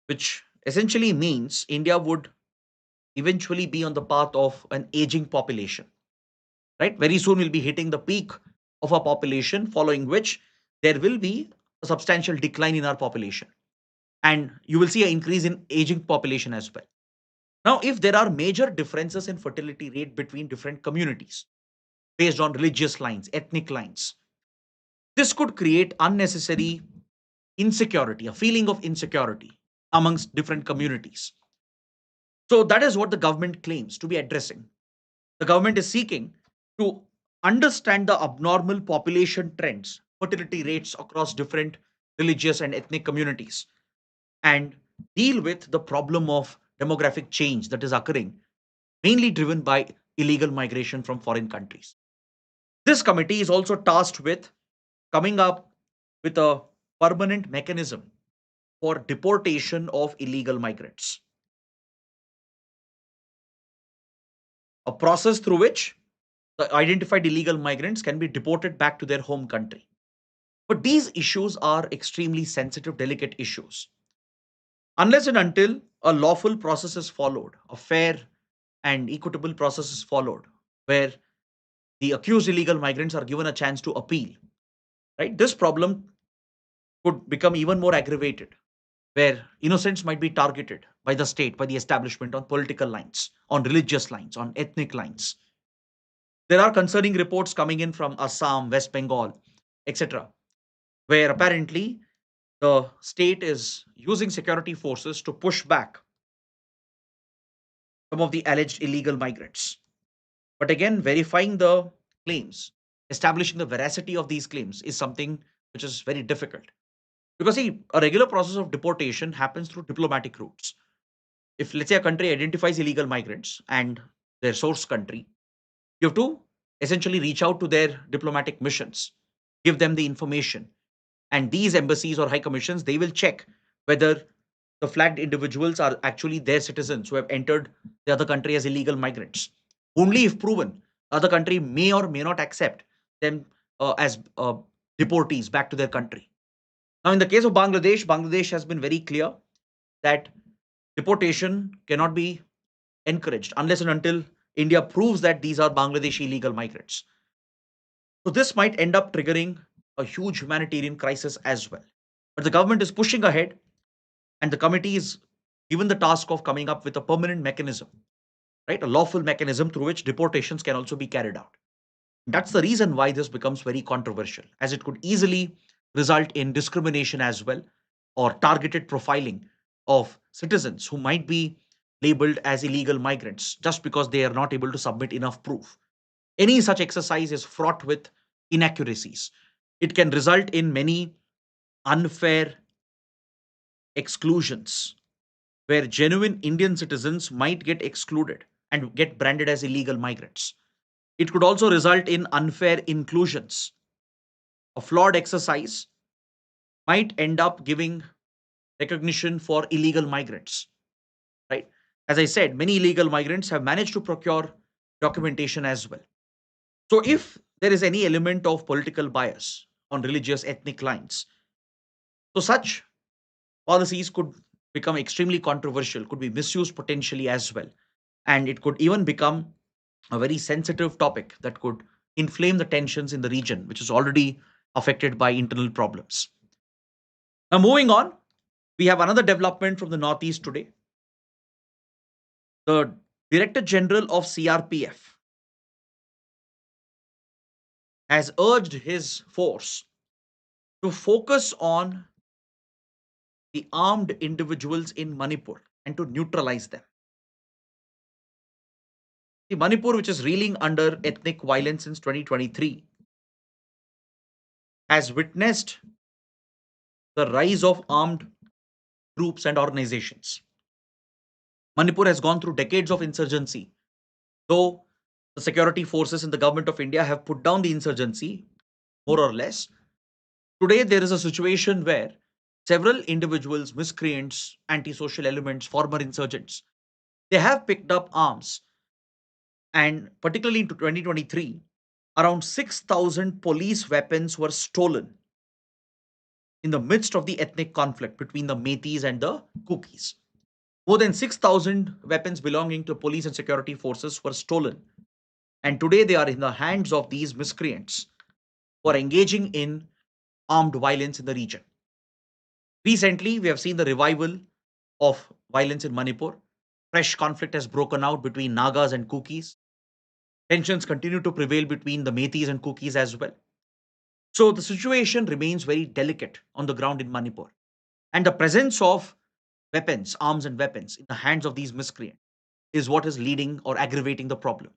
which essentially means India would eventually be on the path of an aging population, right? Very soon we'll be hitting the peak of our population, following which there will be a substantial decline in our population. And you will see an increase in aging population as well. Now, if there are major differences in fertility rate between different communities based on religious lines, ethnic lines, this could create unnecessary insecurity, a feeling of insecurity amongst different communities. So, that is what the government claims to be addressing. The government is seeking to understand the abnormal population trends, fertility rates across different religious and ethnic communities, and deal with the problem of demographic change that is occurring, mainly driven by illegal migration from foreign countries. This committee is also tasked with coming up with a permanent mechanism for deportation of illegal migrants, a process through which the identified illegal migrants can be deported back to their home country. But these issues are extremely sensitive, delicate issues. Unless and until a lawful process is followed, a fair and equitable process is followed, where the accused illegal migrants are given a chance to appeal, right? This problem could become even more aggravated, where innocents might be targeted by the state, by the establishment on political lines, on religious lines, on ethnic lines. There are concerning reports coming in from Assam, West Bengal, etc., where apparently the state is using security forces to push back some of the alleged illegal migrants. But again, verifying the claims, establishing the veracity of these claims is something which is very difficult. Because, see, a regular process of deportation happens through diplomatic routes. If, let's say, a country identifies illegal migrants and their source country, you have to essentially reach out to their diplomatic missions give them the information. And these embassies or high commissions, they will check whether the flagged individuals are actually their citizens who have entered the other country as illegal migrants. Only if proven, the other country may or may not accept them as deportees back to their country. Now, in the case of Bangladesh, Bangladesh has been very clear that deportation cannot be encouraged unless and until India proves that these are Bangladeshi illegal migrants. So this might end up triggering a huge humanitarian crisis as well. But the government is pushing ahead, and the committee is given the task of coming up with a permanent mechanism, right? A lawful mechanism through which deportations can also be carried out. That's the reason why this becomes very controversial, as it could easily result in discrimination as well, or targeted profiling of citizens who might be labeled as illegal migrants just because they are not able to submit enough proof. Any such exercise is fraught with inaccuracies. It can result in many unfair exclusions where genuine Indian citizens might get excluded and get branded as illegal migrants. It could also result in unfair inclusions. A flawed exercise might end up giving recognition for illegal migrants, right? As I said, many illegal migrants have managed to procure documentation as well. So, if there is any element of political bias on religious ethnic lines, so such policies could become extremely controversial, could be misused potentially as well. And it could even become a very sensitive topic that could inflame the tensions in the region, which is already affected by internal problems. Now, moving on, we have another development from the Northeast today. The Director General of CRPF has urged his force to focus on the armed individuals in Manipur and to neutralize them. The Manipur, which is reeling under ethnic violence since 2023, has witnessed the rise of armed groups and organizations. Manipur has gone through decades of insurgency, though the security forces in the government of India have put down the insurgency, more or less. Today, there is a situation where several individuals, miscreants, antisocial elements, former insurgents, they have picked up arms. And particularly in 2023, around 6,000 police weapons were stolen in the midst of the ethnic conflict between the Metis and the Kukis. More than 6,000 weapons belonging to police and security forces were stolen. And today they are in the hands of these miscreants who are engaging in armed violence in the region. Recently, we have seen the revival of violence in Manipur. Fresh conflict has broken out between Nagas and Kukis. Tensions continue to prevail between the Metis and Kukis as well. So the situation remains very delicate on the ground in Manipur. And the presence of weapons, arms, and weapons in the hands of these miscreants is what is leading or aggravating the problem.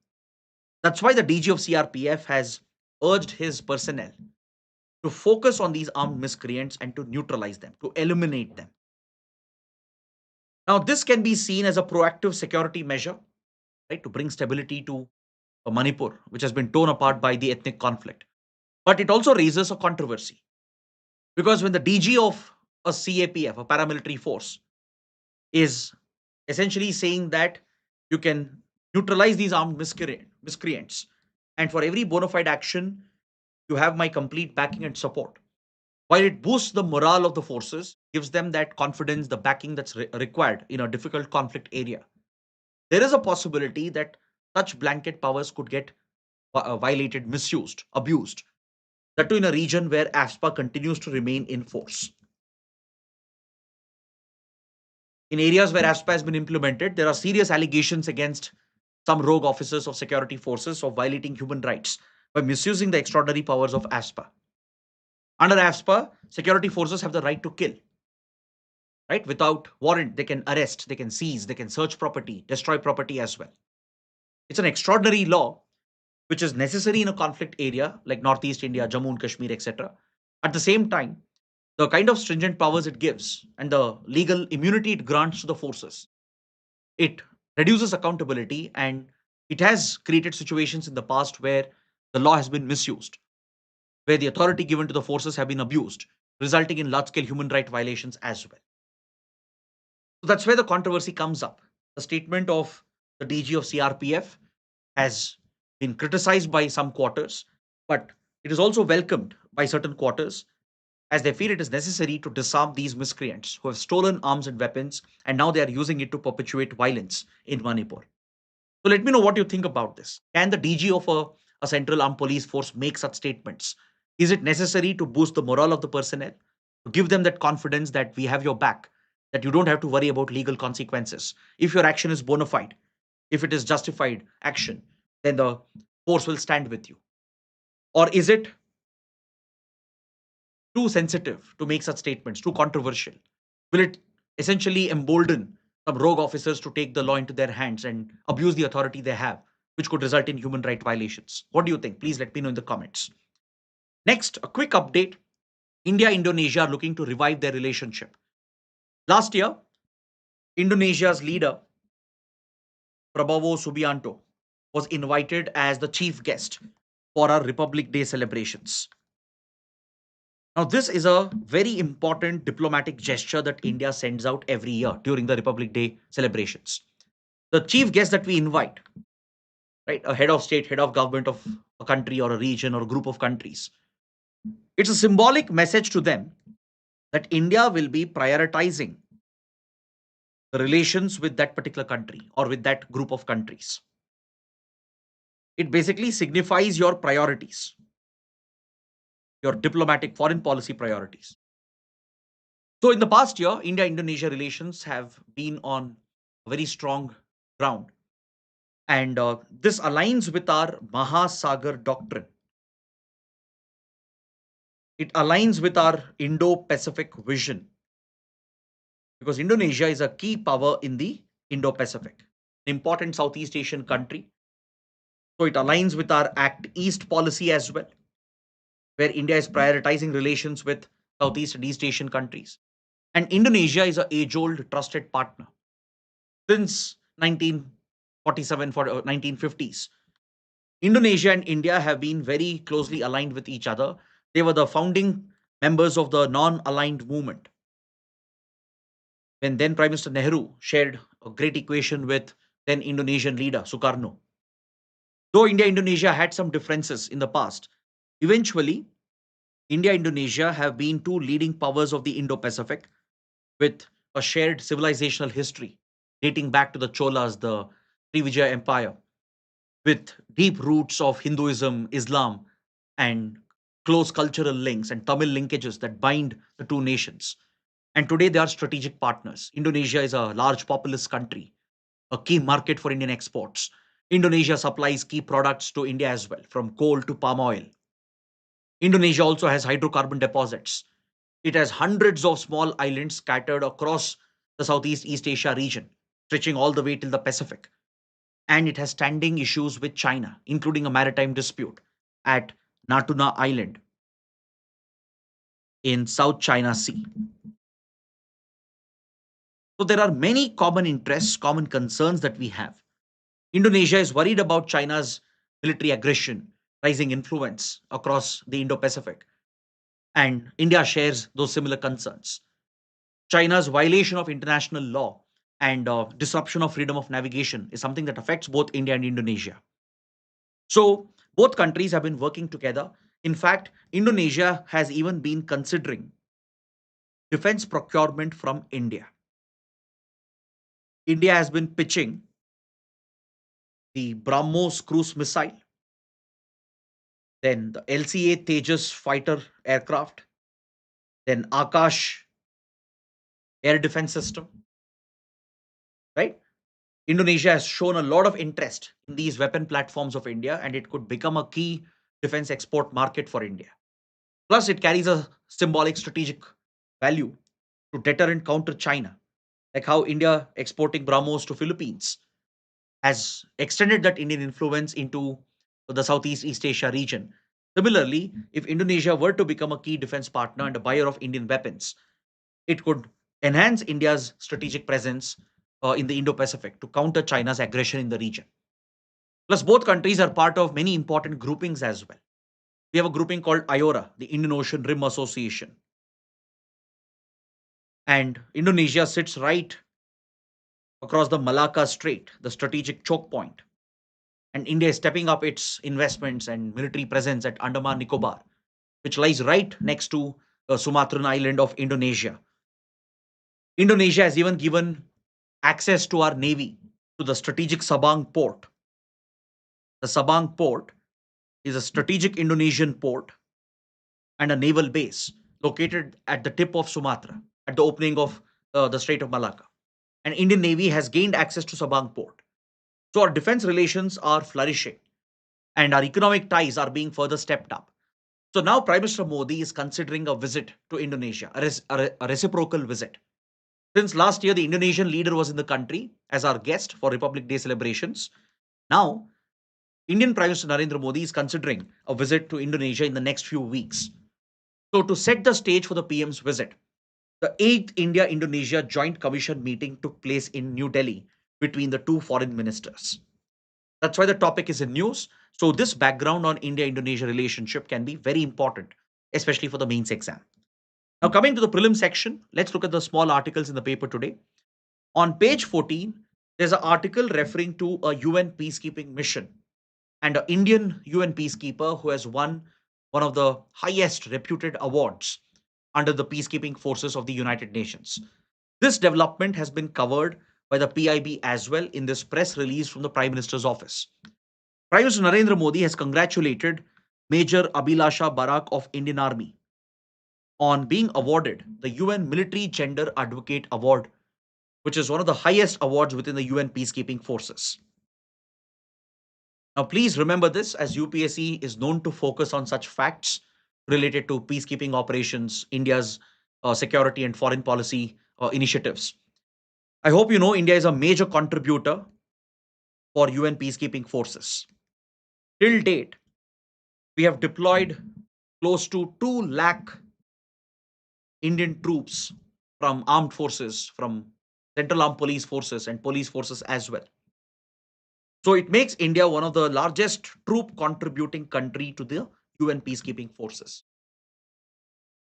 That's why the DG of CRPF has urged his personnel to focus on these armed miscreants and to neutralize them, to eliminate them. Now, this can be seen as a proactive security measure, right, to bring stability to Manipur, which has been torn apart by the ethnic conflict. But it also raises a controversy because when the DG of a CAPF, a paramilitary force, is essentially saying that you can neutralize these armed miscreants, and for every bona fide action, you have my complete backing and support. While it boosts the morale of the forces, gives them that confidence, the backing that's required in a difficult conflict area, there is a possibility that such blanket powers could get violated, misused, abused. That too in a region where AFSPA continues to remain in force. In areas where AFSPA has been implemented, there are serious allegations against some rogue officers of security forces of violating human rights by misusing the extraordinary powers of AFSPA. Under AFSPA, security forces have the right to kill, right? Without warrant, they can arrest, they can seize, they can search property, destroy property as well. It's an extraordinary law which is necessary in a conflict area like Northeast India, Jammu and Kashmir, etc. At the same time, the kind of stringent powers it gives and the legal immunity it grants to the forces, it reduces accountability and it has created situations in the past where the law has been misused. where the authority given to the forces have been abused, resulting in large-scale human rights violations as well. So that's where the controversy comes up. The statement of the DG of CRPF has been criticized by some quarters, but it is also welcomed by certain quarters as they feel it is necessary to disarm these miscreants who have stolen arms and weapons and now they are using it to perpetuate violence in Manipur. So let me know what you think about this. Can the DG of a central armed police force make such statements? Is it necessary to boost the morale of the personnel, to give them that confidence that we have your back, that you don't have to worry about legal consequences? If your action is bona fide, if it is justified action, then the force will stand with you. Or is it too sensitive to make such statements, too controversial? Will it essentially embolden some rogue officers to take the law into their hands and abuse the authority they have, which could result in human rights violations? What do you think? Please let me know in the comments. Next, a quick update. India Indonesia are looking to revive their relationship. Last year, Indonesia's leader, Prabowo Subianto, was invited as the chief guest for our Republic Day celebrations. Now, this is a very important diplomatic gesture that India sends out every year during the Republic Day celebrations. The chief guest that we invite, right, a head of state, head of government of a country or a region or a group of countries, it's a symbolic message to them that India will be prioritizing the relations with that particular country or with that group of countries. It basically signifies your priorities, your diplomatic foreign policy priorities. So, in the past year, India Indonesia relations have been on a very strong ground. And this aligns with our Mahasagar doctrine. It aligns with our Indo Pacific vision because Indonesia is a key power in the Indo Pacific, an important Southeast Asian country. So, it aligns with our Act East policy as well, where India is prioritizing relations with Southeast and East Asian countries. And Indonesia is an age old trusted partner. Since 1947 for 1950s, Indonesia and India have been very closely aligned with each other. They were the founding members of the non-aligned movement. When then Prime Minister Nehru shared a great equation with then Indonesian leader Sukarno. Though India Indonesia had some differences in the past, eventually India Indonesia have been two leading powers of the Indo-Pacific with a shared civilizational history dating back to the Cholas, the Srivijaya Empire, with deep roots of Hinduism, Islam, and close cultural links and Tamil linkages that bind the two nations. And today they are strategic partners. Indonesia is a large populous country, a key market for Indian exports. Indonesia supplies key products to India as well, from coal to palm oil. Indonesia also has hydrocarbon deposits. It has hundreds of small islands scattered across the Southeast East Asia region, stretching all the way till the Pacific. And it has standing issues with China, including a maritime dispute at Natuna Island in South China Sea. So there are many common interests, common concerns that we have. Indonesia is worried about China's military aggression, rising influence across the Indo Pacific, and India shares those similar concerns. China's violation of international law and disruption of freedom of navigation is something that affects both India and Indonesia. So, both countries have been working together. In fact, Indonesia has even been considering defense procurement from India. India has been pitching the BrahMos cruise missile, then the LCA Tejas fighter aircraft, then Akash air defense system, right? Indonesia has shown a lot of interest in these weapon platforms of India, and it could become a key defense export market for India. Plus, it carries a symbolic strategic value to deter and counter China, like how India exporting BrahMos to Philippines has extended that Indian influence into the Southeast East Asia region. Similarly, if Indonesia were to become a key defense partner and a buyer of Indian weapons, it could enhance India's strategic presence in the Indo Pacific to counter China's aggression in the region. Plus, both countries are part of many important groupings as well. We have a grouping called IORA, the Indian Ocean Rim Association. And Indonesia sits right across the Malacca Strait, the strategic choke point. And India is stepping up its investments and military presence at Andaman Nicobar, which lies right next to the Sumatran island of Indonesia. Indonesia has even given access to our navy to the strategic Sabang port. The Sabang port is a strategic Indonesian port and a naval base located at the tip of Sumatra, at the opening of the Strait of Malacca. And Indian Navy has gained access to Sabang port. So our defense relations are flourishing and our economic ties are being further stepped up. So now Prime Minister Modi is considering a visit to Indonesia, a reciprocal visit. Since last year, the Indonesian leader was in the country as our guest for Republic Day celebrations. Now, Indian Prime Minister Narendra Modi is considering a visit to Indonesia in the next few weeks. So, to set the stage for the PM's visit, the 8th India Indonesia Joint Commission meeting took place in New Delhi between the two foreign ministers. That's why the topic is in news. So, this background on India Indonesia relationship can be very important, especially for the mains exam. Now, coming to the prelim section, let's look at the small articles in the paper today. On page 14, there's an article referring to a UN peacekeeping mission and an Indian UN peacekeeper who has won one of the highest reputed awards under the peacekeeping forces of the United Nations. This development has been covered by the PIB as well in this press release from the Prime Minister's office. Prime Minister Narendra Modi has congratulated Major Abhilasha Barak of Indian Army on being awarded the UN Military Gender Advocate Award, which is one of the highest awards within the UN peacekeeping forces. Now, please remember this as UPSC is known to focus on such facts related to peacekeeping operations, India's security and foreign policy initiatives. I hope you know India is a major contributor for UN peacekeeping forces. Till date, we have deployed close to 2 lakh Indian troops from armed forces, from Central Armed Police Forces and police forces as well. So it makes India one of the largest troop contributing country to the UN peacekeeping forces.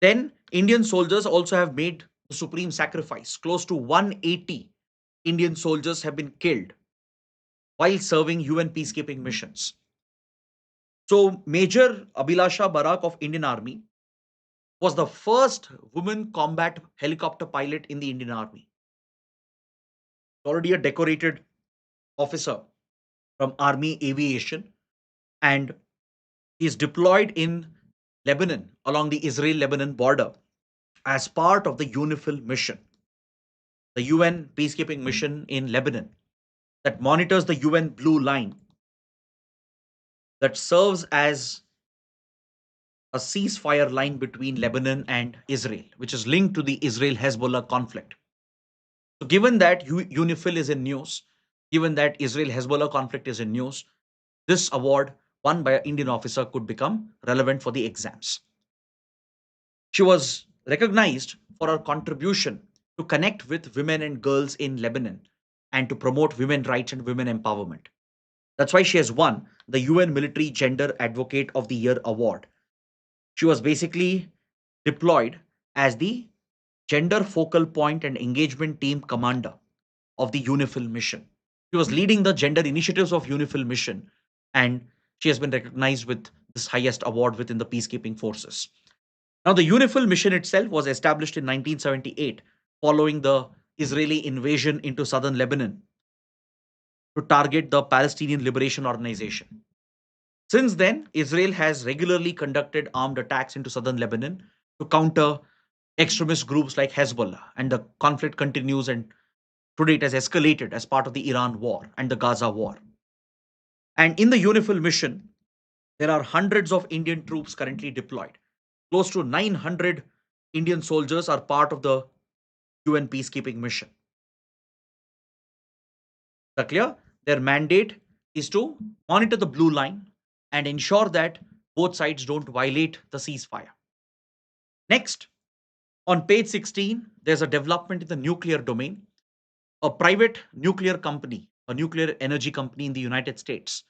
Then Indian soldiers also have made the supreme sacrifice. Close to 180 Indian soldiers have been killed while serving UN peacekeeping missions. So Major Abhilasha Barak of Indian Army was the first woman combat helicopter pilot in the Indian Army. Already a decorated officer from Army Aviation, and he is deployed in Lebanon along the Israel-Lebanon border as part of the UNIFIL mission, the UN peacekeeping mission in Lebanon that monitors the UN Blue Line that serves as a ceasefire line between Lebanon and Israel, which is linked to the Israel-Hezbollah conflict. So given that UNIFIL is in news, given that Israel-Hezbollah conflict is in news, this award won by an Indian officer could become relevant for the exams. She was recognized for her contribution to connect with women and girls in Lebanon and to promote women rights and women empowerment. That's why she has won the UN Military Gender Advocate of the Year award. She was basically deployed as the gender focal point and engagement team commander of the UNIFIL mission. She was leading the gender initiatives of UNIFIL mission, and she has been recognized with this highest award within the peacekeeping forces. Now, the UNIFIL mission itself was established in 1978 following the Israeli invasion into southern Lebanon to target the Palestinian Liberation Organization. Since then, Israel has regularly conducted armed attacks into southern Lebanon to counter extremist groups like Hezbollah, and the conflict continues, and today it has escalated as part of the Iran war and the Gaza war. And in the UNIFIL mission, there are hundreds of Indian troops currently deployed. Close to 900 Indian soldiers are part of the UN peacekeeping mission. The clear? Their mandate is to monitor the blue line and ensure that both sides don't violate the ceasefire. Next, on page 16, there's a development in the nuclear domain. A private nuclear company, a nuclear energy company in the United States,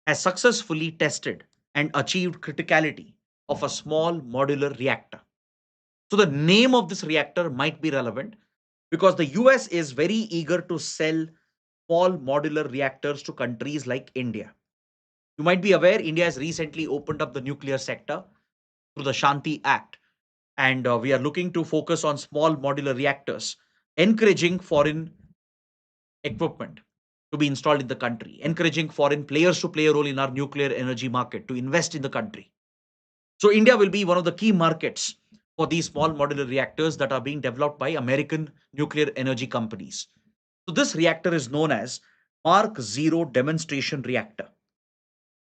has successfully tested and achieved criticality of a small modular reactor. So the name of this reactor might be relevant because the US is very eager to sell small modular reactors to countries like India. You might be aware India has recently opened up the nuclear sector through the Shanti Act, and we are looking to focus on small modular reactors, encouraging foreign equipment to be installed in the country, encouraging foreign players to play a role in our nuclear energy market, to invest in the country. So India will be one of the key markets for these small modular reactors that are being developed by American nuclear energy companies. So this reactor is known as Mark Zero Demonstration Reactor,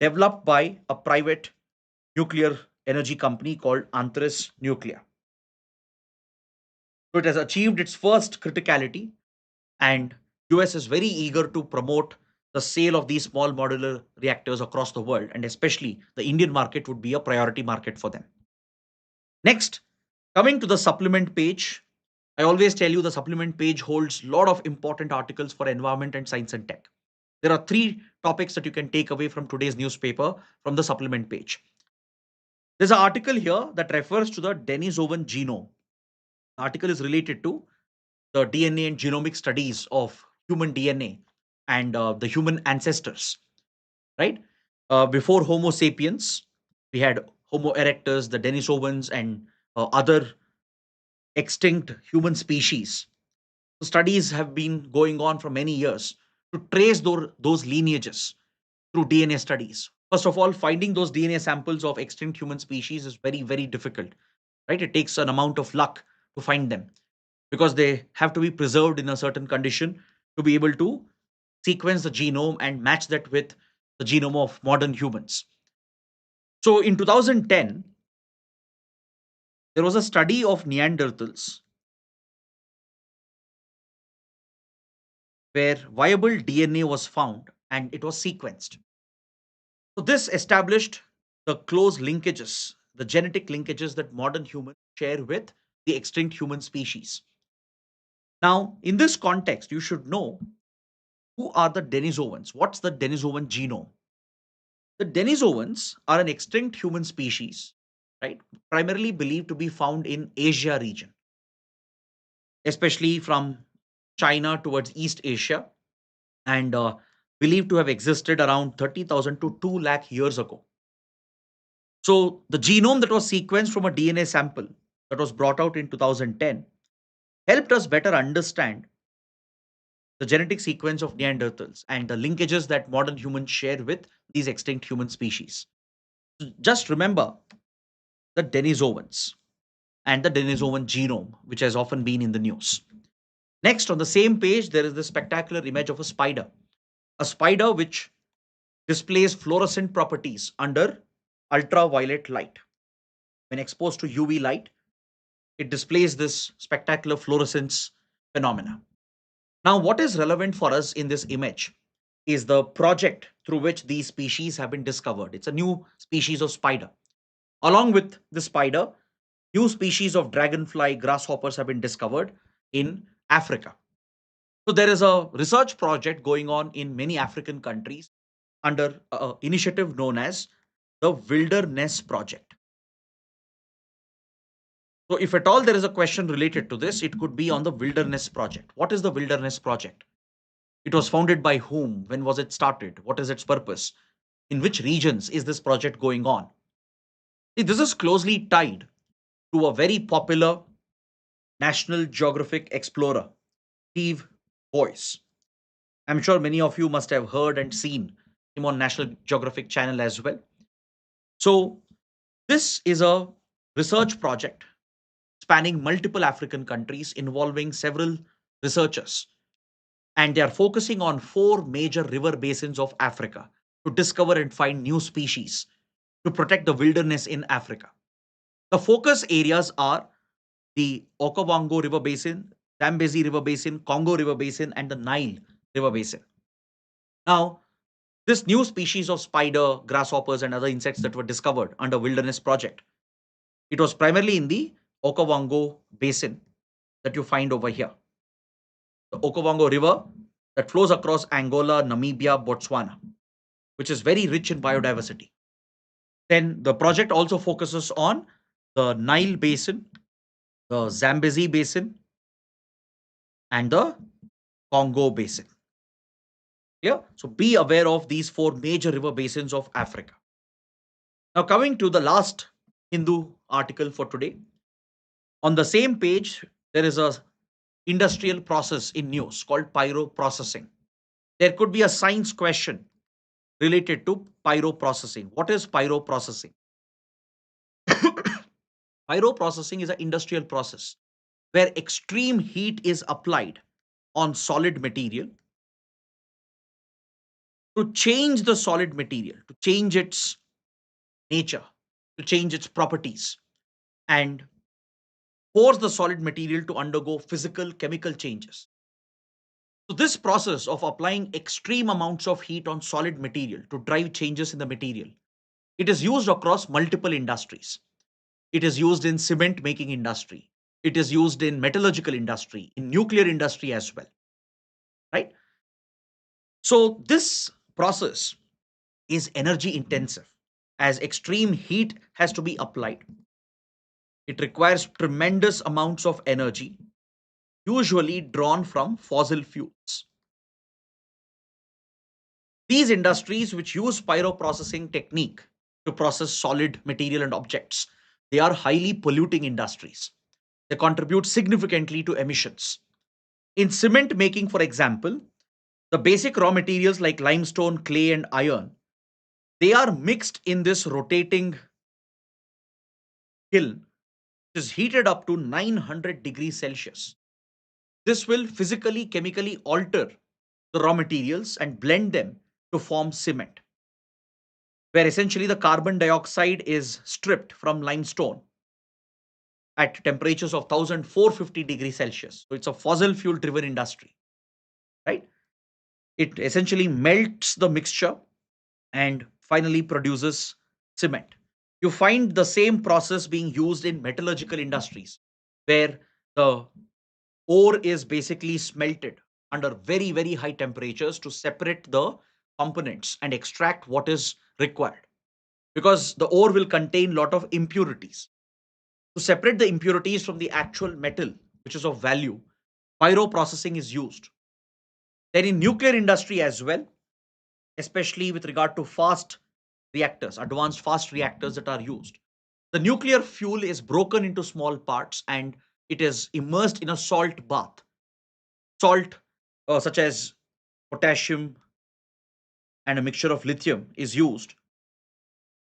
developed by a private nuclear energy company called Antris Nuclear. So it has achieved its first criticality, and US is very eager to promote the sale of these small modular reactors across the world, and especially the Indian market would be a priority market for them. Next, coming to the supplement page, I always tell you the supplement page holds a lot of important articles for environment and science and tech. There are three topics that you can take away from today's newspaper from the supplement page. There's an article here that refers to the Denisovan genome. The article is related to the DNA and genomic studies of human DNA and the human ancestors, right? Before Homo sapiens, we had Homo erectus, the Denisovans, and other extinct human species. So studies have been going on for many years to trace those lineages through DNA studies. First of all, finding those DNA samples of extinct human species is very, very difficult, right? It takes an amount of luck to find them because they have to be preserved in a certain condition to be able to sequence the genome and match that with the genome of modern humans. So in 2010, there was a study of Neanderthals where viable DNA was found and it was sequenced. So this established the close linkages, the genetic linkages that modern humans share with the extinct human species. Now, in this context, you should know who are the Denisovans. What's the Denisovan genome? The Denisovans are an extinct human species, right? Primarily believed to be found in Asia region, especially from China towards East Asia, and believed to have existed around 30,000 to 2 lakh years ago. So the genome that was sequenced from a DNA sample that was brought out in 2010 helped us better understand the genetic sequence of Neanderthals and the linkages that modern humans share with these extinct human species. Just remember the Denisovans and the Denisovan genome, which has often been in the news. Next, on the same page, there is this spectacular image of a spider which displays fluorescent properties under ultraviolet light. When exposed to UV light, it displays this spectacular fluorescence phenomena. Now, what is relevant for us in this image is the project through which these species have been discovered. It's a new species of spider. Along with the spider, new species of dragonfly, grasshoppers have been discovered in Africa. So there is a research project going on in many African countries under an initiative known as the Wilderness Project. So if at all there is a question related to this, it could be on the Wilderness Project. What is the Wilderness Project? It was founded by whom? When was it started? What is its purpose? In which regions is this project going on? See, this is closely tied to a very popular National Geographic explorer, Steve Boyce. I'm sure many of you must have heard and seen him on National Geographic channel as well. So this is a research project spanning multiple African countries involving several researchers, and they are focusing on four major river basins of Africa to discover and find new species to protect the wilderness in Africa. The focus areas are the Okavango River Basin, Zambezi River Basin, Congo River Basin, and the Nile River Basin. Now, this new species of spider, grasshoppers, and other insects that were discovered under Wilderness Project, it was primarily in the Okavango Basin that you find over here. The Okavango River that flows across Angola, Namibia, Botswana, which is very rich in biodiversity. Then the project also focuses on the Nile Basin, the Zambezi Basin, and the Congo Basin. Yeah. So be aware of these four major river basins of Africa. Now, coming to the last Hindu article for today. On the same page, there is a industrial process in news called pyroprocessing. There could be a science question related to pyroprocessing. What is pyroprocessing? Pyroprocessing is an industrial process where extreme heat is applied on solid material to change the solid material, to change its nature, to change its properties, and force the solid material to undergo physical chemical changes. So, this process of applying extreme amounts of heat on solid material to drive changes in the material, it is used across multiple industries. It is used in cement making industry. It is used in metallurgical industry, in nuclear industry as well, right? So, this process is energy intensive as extreme heat has to be applied. It requires tremendous amounts of energy, usually drawn from fossil fuels. These industries which use pyroprocessing technique to process solid material and objects, they are highly polluting industries. They contribute significantly to emissions. In cement making, for example, the basic raw materials like limestone, clay, and iron, they are mixed in this rotating kiln, which is heated up to 900 degrees Celsius. This will physically, chemically alter the raw materials and blend them to form cement, where essentially the carbon dioxide is stripped from limestone at temperatures of 1450 degrees Celsius. So it's a fossil fuel driven industry, right? It essentially melts the mixture and finally produces cement. You find the same process being used in metallurgical industries where the ore is basically smelted under very, very high temperatures to separate the components and extract what is required, because the ore will contain lot of impurities. To separate the impurities from the actual metal, which is of value, pyroprocessing is used. Then in nuclear industry as well, especially with regard to fast reactors, advanced fast reactors that are used, the nuclear fuel is broken into small parts and it is immersed in a salt bath. Salt, such as potassium and a mixture of lithium, is used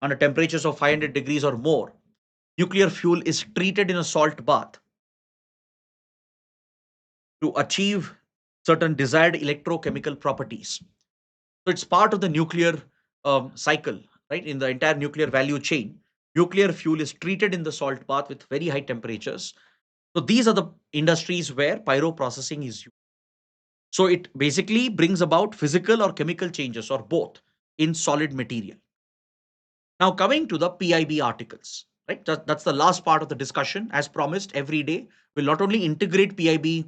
under temperatures of 500 degrees or more. Nuclear fuel is treated in a salt bath to achieve certain desired electrochemical properties. So it's part of the nuclear cycle, right? In the entire nuclear value chain, nuclear fuel is treated in the salt bath with very high temperatures. So these are the industries where pyroprocessing is used. So it basically brings about physical or chemical changes or both in solid material. Now coming to the PIB articles, right? That's the last part of the discussion. As promised, every day we'll not only integrate PIB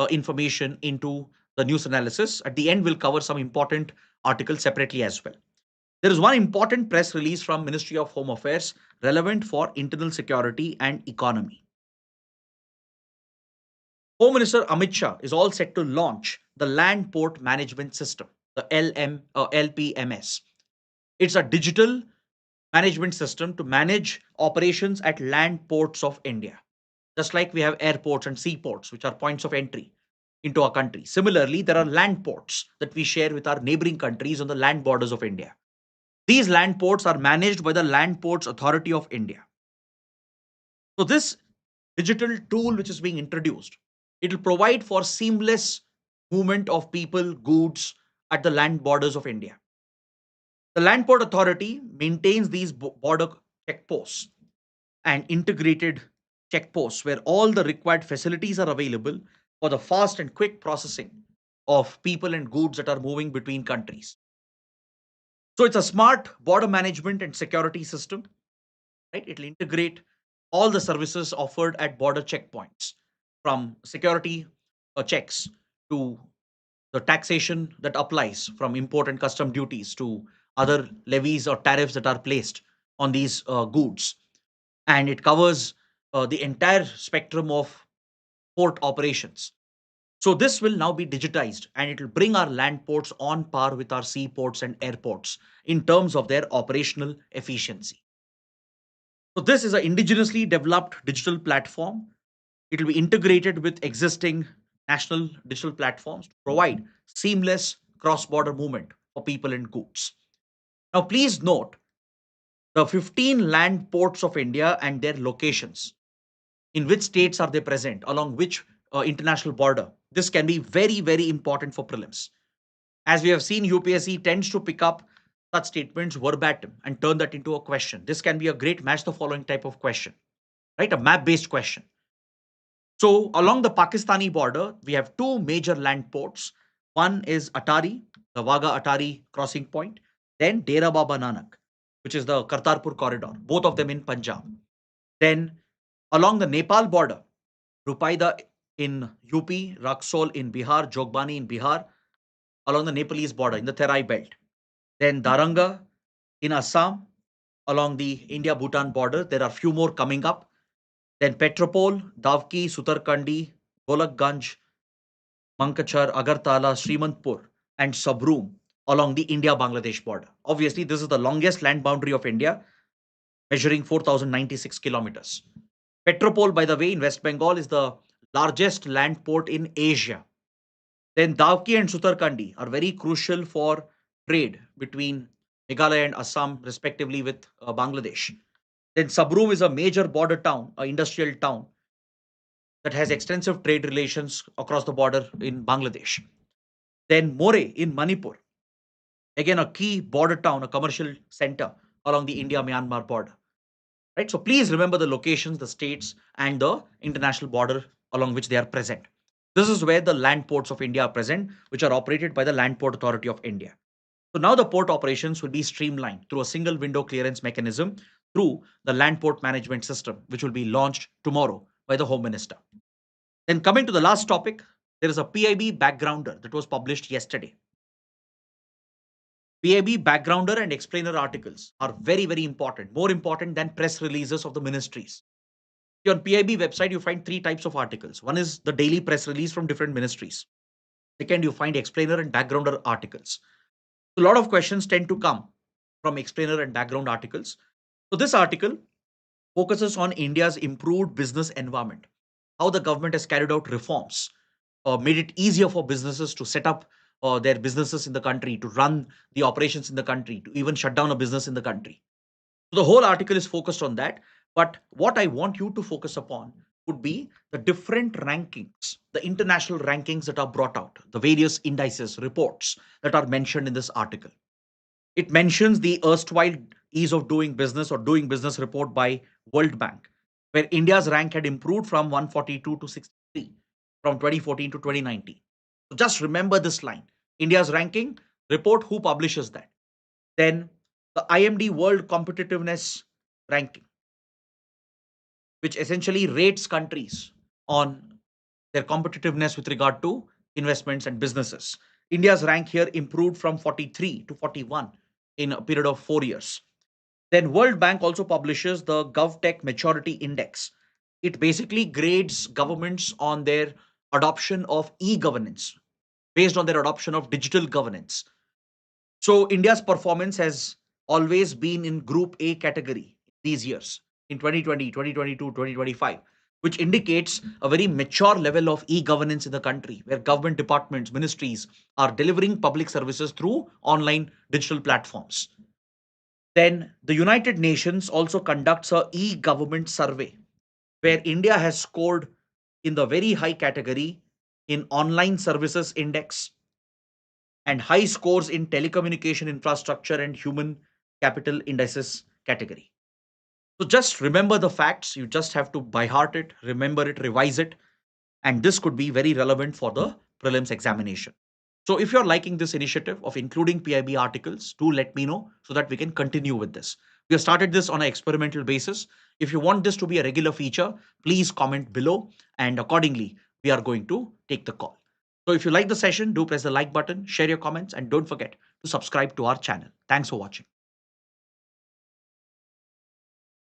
information into the news analysis. At the end, we'll cover some important articles separately as well. There is one important press release from Ministry of Home Affairs relevant for internal security and economy. Home Minister Amit Shah is all set to launch the Land Port Management System, the LPMS. It's a digital management system to manage operations at land ports of India. Just like we have airports and seaports, which are points of entry into our country. Similarly, there are land ports that we share with our neighboring countries on the land borders of India. These land ports are managed by the Land Ports Authority of India. So this digital tool which is being introduced, it will provide for seamless movement of people, goods at the land borders of India. The Land Port Authority maintains these border checkposts and integrated checkposts where all the required facilities are available for the fast and quick processing of people and goods that are moving between countries. So it's a smart border management and security system, right? It'll integrate all the services offered at border checkpoints, from security checks to the taxation that applies, from import and custom duties to other levies or tariffs that are placed on these goods, and it covers the entire spectrum of port operations. So this will now be digitized, and it will bring our land ports on par with our seaports and airports in terms of their operational efficiency. So this is an indigenously developed digital platform. It will be integrated with existing national digital platforms to provide seamless cross-border movement for people and goods. Now, please note the 15 land ports of India and their locations. In which states are they present? Along which international border? This can be very, very important for prelims. As we have seen, UPSC tends to pick up such statements verbatim and turn that into a question. This can be a great match the following type of question, right? A map based question. So, along the Pakistani border, we have two major land ports. One is Atari, the Wagah Atari crossing point, then Dera Baba Nanak, which is the Kartarpur corridor, both of them in Punjab. Then, along the Nepal border, Rupaida in UP, Raxol in Bihar, Jogbani in Bihar, along the Nepalese border in the Terai belt. Then Daranga in Assam, along the India-Bhutan border. There are few more coming up. Then Petropol, Davki, Sutarkandi, Golakganj, Mankachar, Agartala, Srimantpur, and Sabroom along the India-Bangladesh border. Obviously, this is the longest land boundary of India, measuring 4,096 kilometers. Petropol, by the way, in West Bengal is the largest land port in Asia. Then Davki and Sutarkandi are very crucial for trade between Meghalaya and Assam, respectively, with Bangladesh. Then Sabroom is a major border town, an industrial town that has extensive trade relations across the border in Bangladesh. Then More in Manipur, again a key border town, a commercial center along the India-Myanmar border. Right. So please remember the locations, the states, and the international border along which they are present. This is where the land ports of India are present, which are operated by the Land Port Authority of India. So now the port operations will be streamlined through a single window clearance mechanism through the Land Port Management System, which will be launched tomorrow by the Home Minister. Then coming to the last topic, there is a PIB backgrounder that was published yesterday. PIB backgrounder and explainer articles are very, very important, more important than press releases of the ministries. On PIB website, you find three types of articles. One is the daily press release from different ministries. Second, you find explainer and backgrounder articles. So a lot of questions tend to come from explainer and background articles. So this article focuses on India's improved business environment, how the government has carried out reforms, made it easier for businesses to set up their businesses in the country, to run the operations in the country, to even shut down a business in the country. So the whole article is focused on that. But what I want you to focus upon would be the different rankings, the international rankings that are brought out, the various indices, reports that are mentioned in this article. It mentions the erstwhile ease of doing business or doing business report by World Bank, where India's rank had improved from 142 to 63 from 2014 to 2019. So just remember this line. India's ranking report, who publishes that? Then the IMD World Competitiveness Ranking, which essentially rates countries on their competitiveness with regard to investments and businesses. India's rank here improved from 43 to 41 in a period of 4 years. Then World Bank also publishes the GovTech Maturity Index. It basically grades governments on their adoption of e-governance, based on their adoption of digital governance. So India's performance has always been in Group A category these years, in 2020, 2022, 2025, which indicates a very mature level of e-governance in the country, where government departments, ministries are delivering public services through online digital platforms. Then the United Nations also conducts a e-government survey, where India has scored in the very high category in online services index and high scores in telecommunication infrastructure and human capital indices category. So just remember the facts. You just have to by heart it, remember it, revise it, and this could be very relevant for the prelims examination. So if you're liking this initiative of including PIB articles, do let me know so that we can continue with this. We have started this on an experimental basis. If you want this to be a regular feature, please comment below, and accordingly, we are going to take the call. So if you like the session, do press the like button, share your comments, and don't forget to subscribe to our channel. Thanks for watching.